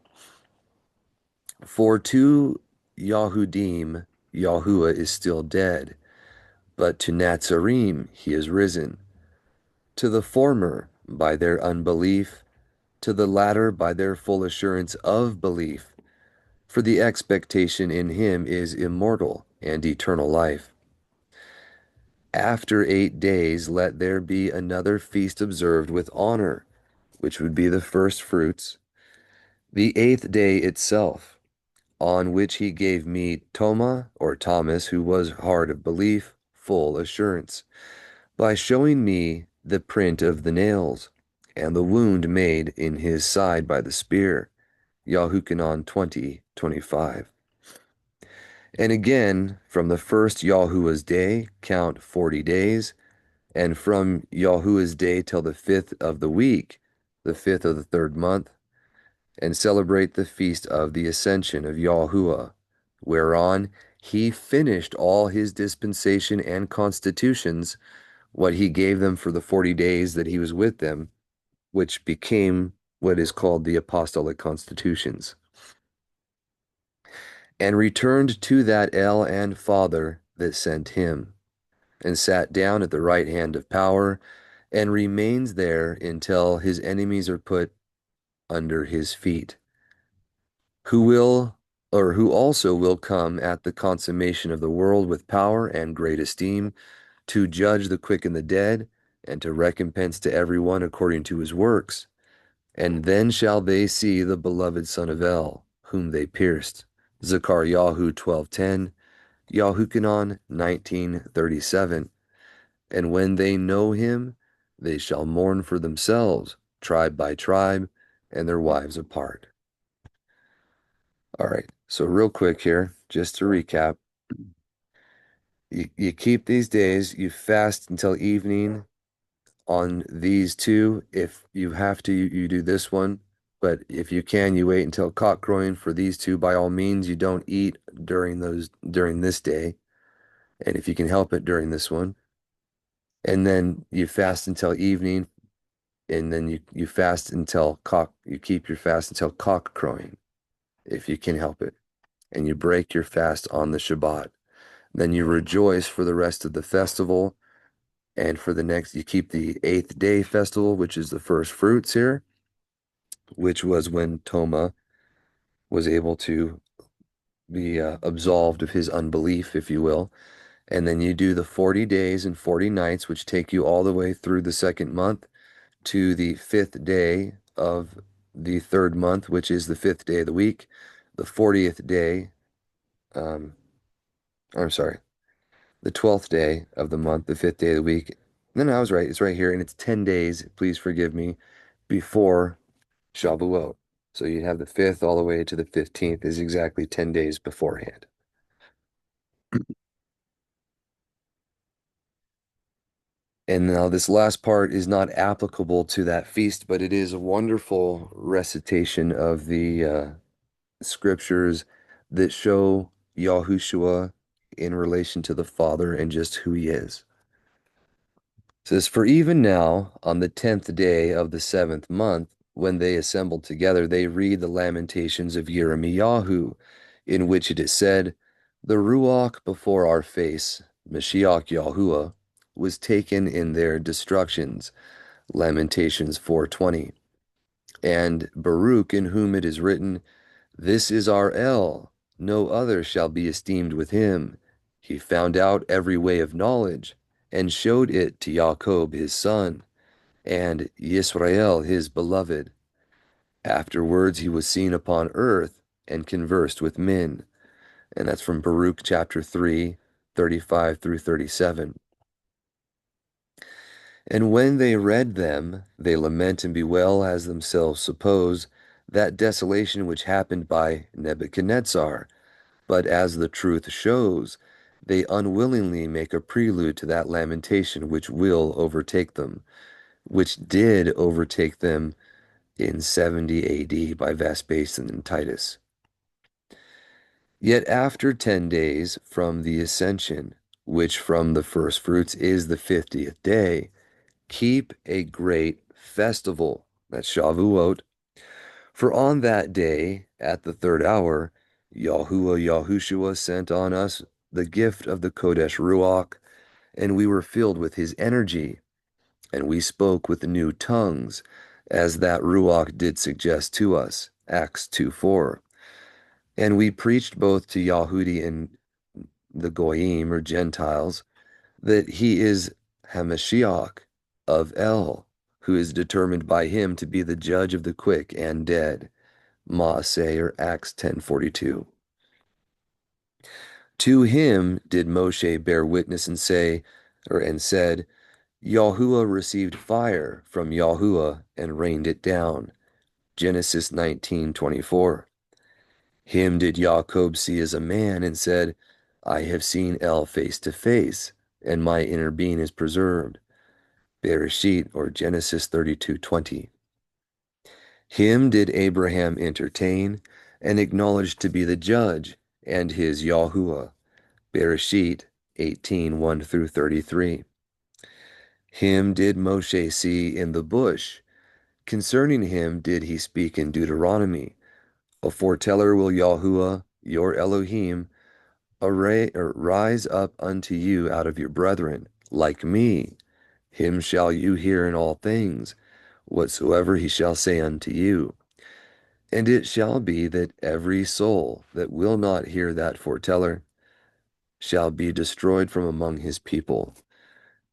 For to Yahudim, Yahuwah is still dead, but to Nazarene he is risen. To the former by their unbelief, to the latter by their full assurance of belief. For the expectation in him is immortal and eternal life. After 8 days let there be another feast observed with honor, which would be the first fruits, the 8th day itself, on which he gave me Toma, or Thomas, who was hard of belief, full assurance, by showing me the print of the nails, and the wound made in his side by the spear. Yahushua 20:25. And again, from the first Yahuwah's day, count 40 days, and from Yahuwah's day till the 5th of the week, the 5th of the 3rd month, and celebrate the feast of the ascension of Yahuah, whereon he finished all his dispensation and constitutions, what he gave them for the 40 days that he was with them, which became what is called the apostolic constitutions, and returned to that El and Father that sent him, and sat down at the right hand of power, and remains there until his enemies are put under his feet, who will, or who also will come at the consummation of the world with power and great esteem, to judge the quick and the dead, and to recompense to everyone according to his works. And then shall they see the beloved Son of El, whom they pierced. Zechariah 12:10, Yahuchanan 19:37. And when they know him, they shall mourn for themselves, tribe by tribe, and their wives apart. All right, so real quick here, just to recap. You keep these days, you fast until evening on these two. If you have to, you do this one. But if you can, you wait until cock crowing for these two. By all means, you don't eat during this day. And if you can help it, during this one. And then you fast until evening, and then you fast until you keep your fast until cock crowing, if you can help it. And you break your fast on the Shabbat. Then you rejoice for the rest of the festival. And for the next, you keep the 8th day festival, which is the first fruits here, which was when Toma was able to be absolved of his unbelief, if you will. And then you do the 40 days and 40 nights, which take you all the way through the 2nd month to the 5th day of the 3rd month, which is the 5th day of the week, the 40th day, I'm sorry, the 12th day of the month, the 5th day of the week. No, I was right. It's right here. And it's 10 days, please forgive me, before Shavuot. So you have the 5th all the way to the 15th is exactly 10 days beforehand. And now this last part is not applicable to that feast, but it is a wonderful recitation of the scriptures that show Yahushua in relation to the Father and just who he is. It says, "For even now, on the 10th day of the 7th month, when they assembled together, they read the lamentations of Yirmiyahu, in which it is said, The Ruach before our face, Mashiach Yahuwah, was taken in their destructions." Lamentations 4:20. And Baruch, in whom it is written, "This is our El, no other shall be esteemed with him. He found out every way of knowledge, and showed it to Jacob his son, and Yisrael his beloved. Afterwards he was seen upon earth, and conversed with men." And that's from Baruch chapter 3, 35 through 37. And when they read them, they lament and bewail, as themselves suppose, that desolation which happened by Nebuchadnezzar. But as the truth shows, they unwillingly make a prelude to that lamentation which will overtake them, which did overtake them in 70 AD by Vespasian and Titus. Yet after 10 days from the ascension, which from the first fruits is the 50th day, keep a great festival, that's Shavuot. For on that day, at the 3rd hour, Yahushua sent on us the gift of the Kodesh Ruach, and we were filled with his energy, and we spoke with new tongues, as that Ruach did suggest to us, Acts 2:4. And we preached both to Yahudi and the Goyim, or Gentiles, that he is Hamashiach of El, who is determined by him to be the judge of the quick and dead. Maaseh, or Acts 10:42. To him did Moshe bear witness and said, Yahuah received fire from Yahuah and rained it down. Genesis 19:24. Him did Jacob see as a man and said, I have seen El face to face, and my inner being is preserved. Bereshit, or Genesis 32:20. Him did Abraham entertain and acknowledge to be the judge and his Yahuah. Bereshit 18:1 through 33. Him did Moshe see in the bush. Concerning him did he speak in Deuteronomy. A foreteller will Yahuah, your Elohim, rise up unto you out of your brethren, like me. Him shall you hear in all things, whatsoever he shall say unto you. And it shall be that every soul that will not hear that foreteller shall be destroyed from among his people.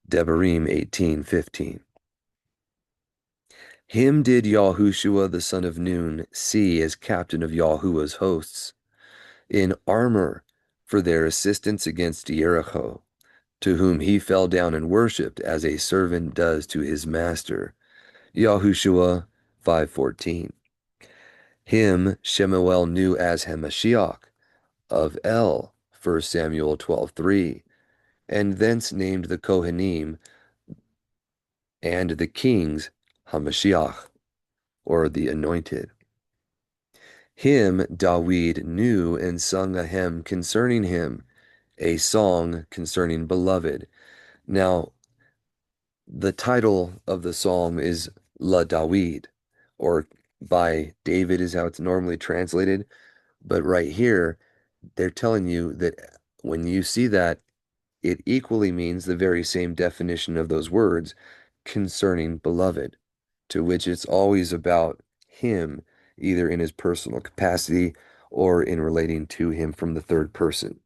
Devarim 18:15. Him did Yahushua the son of Nun see as captain of Yahuwah's hosts, in armor for their assistance against Jericho, to whom he fell down and worshipped as a servant does to his master. Yahushua 5:14. Him Shemuel knew as Hamashiach of El, 1 Samuel 12:3, and thence named the Kohanim and the kings Hamashiach, or the anointed. Him Dawid knew and sung a hymn concerning him, a song concerning beloved. Now, the title of the psalm is La Dawid, or by David is how it's normally translated. But right here, they're telling you that when you see that, it equally means the very same definition of those words concerning beloved, to which it's always about him, either in his personal capacity or in relating to him from the third person.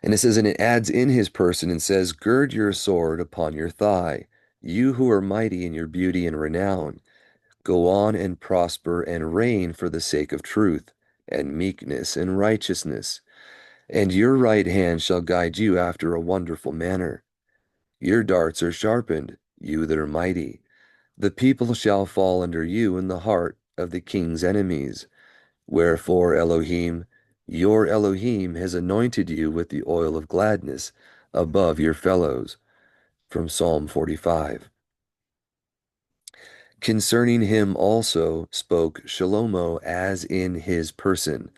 And it says, and it adds in his person and says, gird your sword upon your thigh, you who are mighty in your beauty and renown. Go on and prosper and reign for the sake of truth and meekness and righteousness. And your right hand shall guide you after a wonderful manner. Your darts are sharpened, you that are mighty. The people shall fall under you in the heart of the king's enemies. Wherefore Elohim, your Elohim, has anointed you with the oil of gladness above your fellows. From Psalm 45. Concerning him also spoke Shalom as in his person.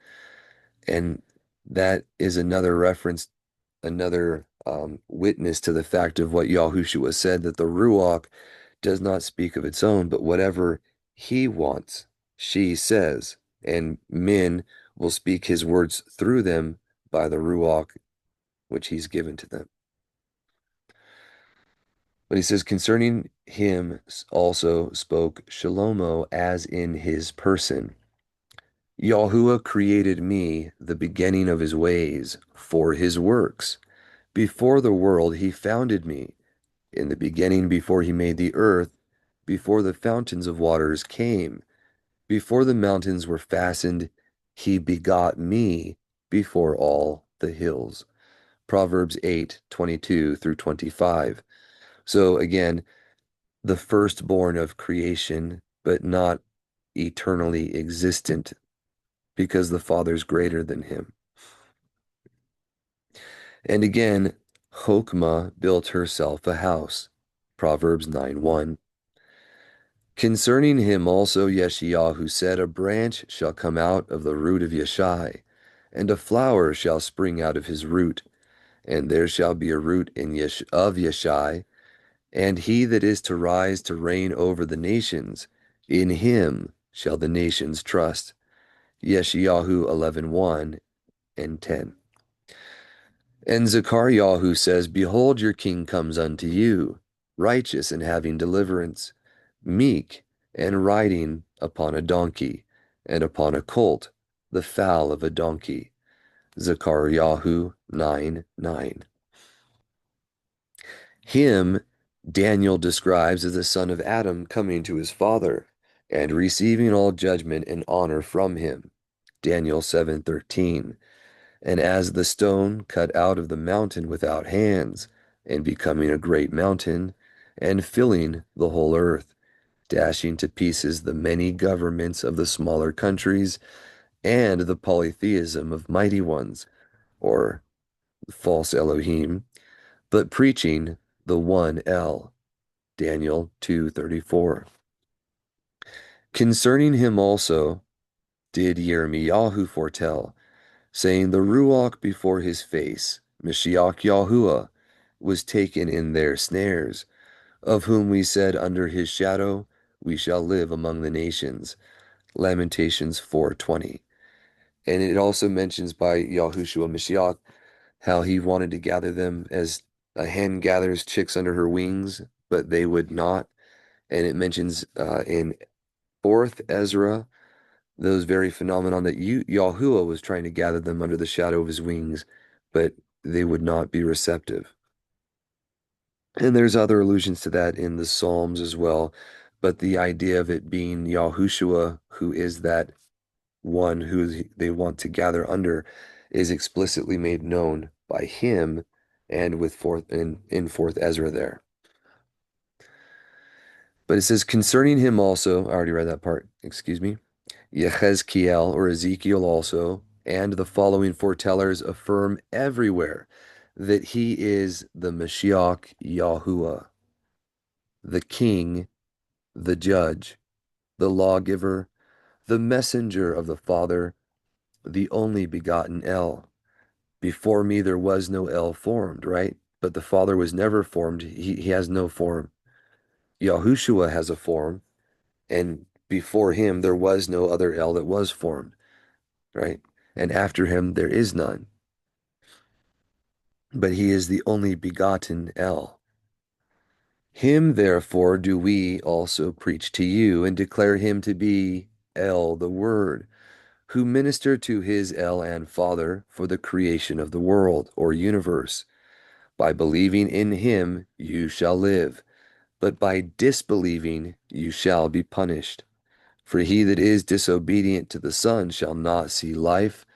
And that is another reference, another witness to the fact of what Yahushua said, that the Ruach does not speak of its own, but whatever he wants, she says, and men will speak his words through them by the Ruach, which he's given to them. But he says, concerning him also spoke Shalom as in his person. Yahuah created me, the beginning of his ways, for his works. Before the world he founded me. In the beginning, before he made the earth, before the fountains of waters came, before the mountains were fastened, he begot me before all the hills. Proverbs 8:22 through 25. So again, the firstborn of creation, but not eternally existent, because the Father's greater than him. And again, Chokmah built herself a house. Proverbs 9:1. Concerning him also Yeshayahu said, a branch shall come out of the root of Yeshai, and a flower shall spring out of his root, and there shall be a root of Yeshai, and he that is to rise to reign over the nations, in him shall the nations trust. Yeshayahu 11:1 and 10. And Zechariah says, behold, your king comes unto you, righteous and having deliverance, meek and riding upon a donkey, and upon a colt, the foal of a donkey. Zechariah 9:9. Him Daniel describes as the son of Adam coming to his father and receiving all judgment and honor from him. Daniel 7:13. And as the stone cut out of the mountain without hands, and becoming a great mountain, and filling the whole earth, dashing to pieces the many governments of the smaller countries, and the polytheism of mighty ones, or false Elohim, but preaching the one El. Daniel 2:34. Concerning him also did Yirmiyahu foretell, saying, the Ruach before his face, Mashiach Yahuah, was taken in their snares, of whom we said, under his shadow we shall live among the nations. Lamentations 4:20. And it also mentions by Yahushua Mashiach how he wanted to gather them as a hen gathers chicks under her wings, but they would not. And it mentions in 4th Ezra those very phenomenon that Yahuwah was trying to gather them under the shadow of his wings, but they would not be receptive. And there's other allusions to that in the Psalms as well, but the idea of it being Yahushua, who is that one who they want to gather under, is explicitly made known by him and with in 4th Ezra there. But it says concerning him also, I already read that part, excuse me. Yechezkiel or Ezekiel also, and the following foretellers affirm everywhere that he is the Mashiach Yahuwah, the king, the judge, the lawgiver, the messenger of the Father, the only begotten El. Before me there was no El formed, right? But the Father was never formed. He has no form. Yahushua has a form, and before him there was no other El that was formed, right? And after him there is none. But he is the only begotten El. Him therefore do we also preach to you, and declare him to be El the Word, who ministered to his El and Father for the creation of the world, or universe. By believing in him you shall live, but by disbelieving you shall be punished. For he that is disobedient to the Son shall not see life,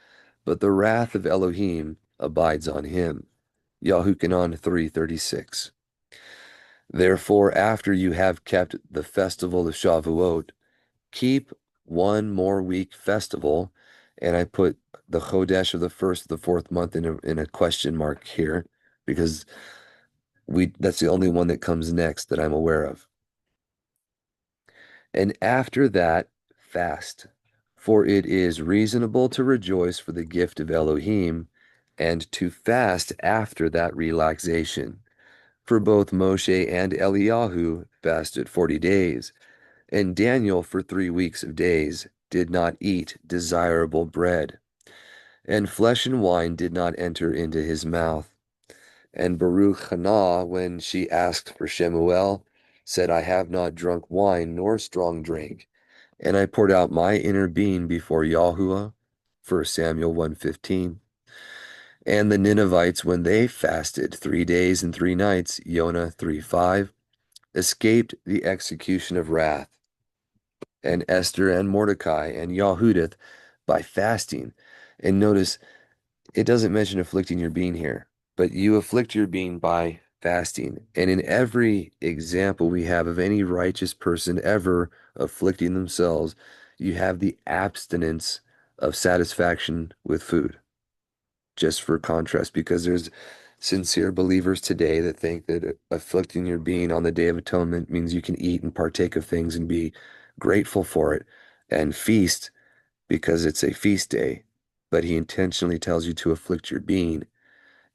but the wrath of Elohim abides on him. Yahukanan 3:36. Therefore, after you have kept the festival of Shavuot, keep one more week festival. And I put the Chodesh of the first of the fourth month in a question mark here, because that's the only one that comes next that I'm aware of. And after that, fast, for it is reasonable to rejoice for the gift of Elohim, and to fast after that relaxation. For both Moshe and Eliyahu fasted 40 days, and Daniel for 3 weeks of days did not eat desirable bread, and flesh and wine did not enter into his mouth. And Baruch Hannah, when she asked for Shemuel, said, I have not drunk wine nor strong drink, and I poured out my inner being before Yahuwah. 1 Samuel 1:15. And the Ninevites, when they fasted 3 days and 3 nights, Yonah 3:5, escaped the execution of wrath. And Esther and Mordecai and Yahudith by fasting. And notice, it doesn't mention afflicting your being here, but you afflict your being by fasting. And in every example we have of any righteous person ever afflicting themselves, you have the abstinence of satisfaction with food. Just for contrast, because there's sincere believers today that think that afflicting your being on the Day of Atonement means you can eat and partake of things and be grateful for it and feast because it's a feast day. But he intentionally tells you to afflict your being.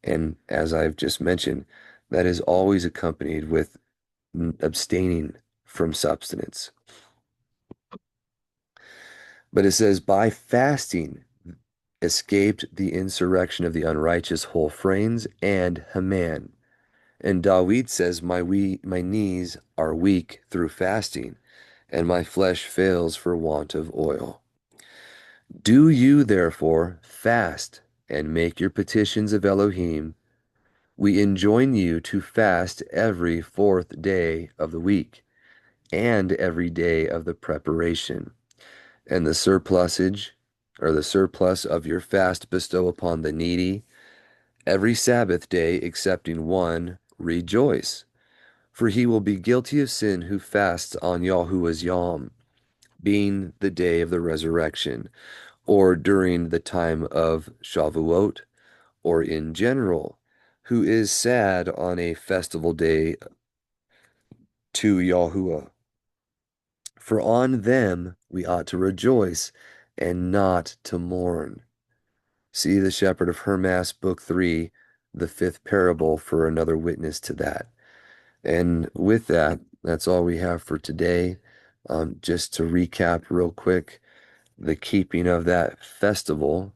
And as I've just mentioned, that is always accompanied with abstaining from substance. But it says, by fasting, escaped the insurrection of the unrighteous Holophranes and Haman. And Dawid says, my knees are weak through fasting, and my flesh fails for want of oil. Do you therefore fast and make your petitions of Elohim, We enjoin you to fast every fourth day of the week, and every day of the preparation, and the surplusage, or the surplus of your fast bestow upon the needy. Every Sabbath day, excepting one, rejoice, for he will be guilty of sin who fasts on Yahuah's Yom, being the day of the resurrection, or during the time of Shavuot, or in general, who is sad on a festival day to Yahuah. For on them we ought to rejoice and not to mourn. See the Shepherd of Hermas, Book 3, the fifth parable, for another witness to that. And with that, that's all we have for today. Just to recap real quick, the keeping of that festival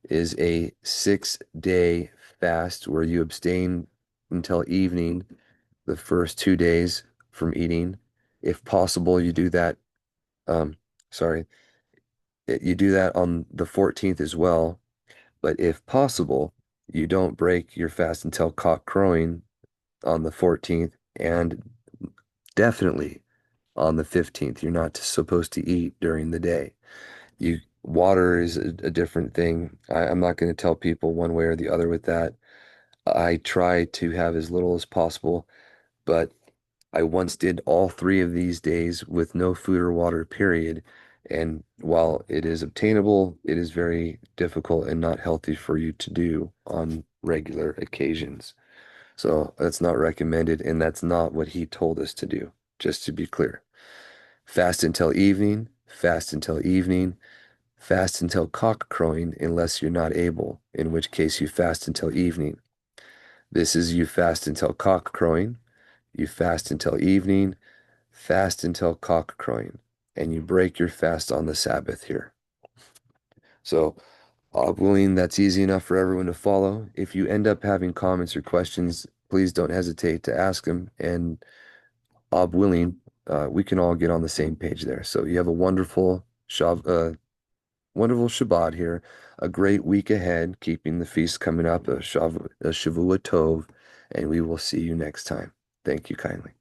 is a 6-day fast where you abstain until evening the first 2 days from eating. If possible, you do that, um, sorry, you do that on the 14th as well. But if possible, you don't break your fast until cock crowing on the 14th, and definitely on the 15th. You're not supposed to eat during the day. Water is a different thing. I'm not going to tell people one way or the other with that. I try to have as little as possible, but I once did all 3 of these days with no food or water, period. And while it is obtainable, it is very difficult and not healthy for you to do on regular occasions. So that's not recommended, and that's not what he told us to do, just to be clear. Fast until evening, fast until evening, fast until cock crowing, unless you're not able, in which case you fast until evening. This is you fast until cock crowing, you fast until evening, fast until cock crowing, and you break your fast on the Sabbath here. So, willing, that's easy enough for everyone to follow. If you end up having comments or questions, please don't hesitate to ask them. And willing, we can all get on the same page there. So you have a wonderful Shabbat here, a great week ahead, keeping the feast coming up, a Shavua Tov, and we will see you next time. Thank you kindly.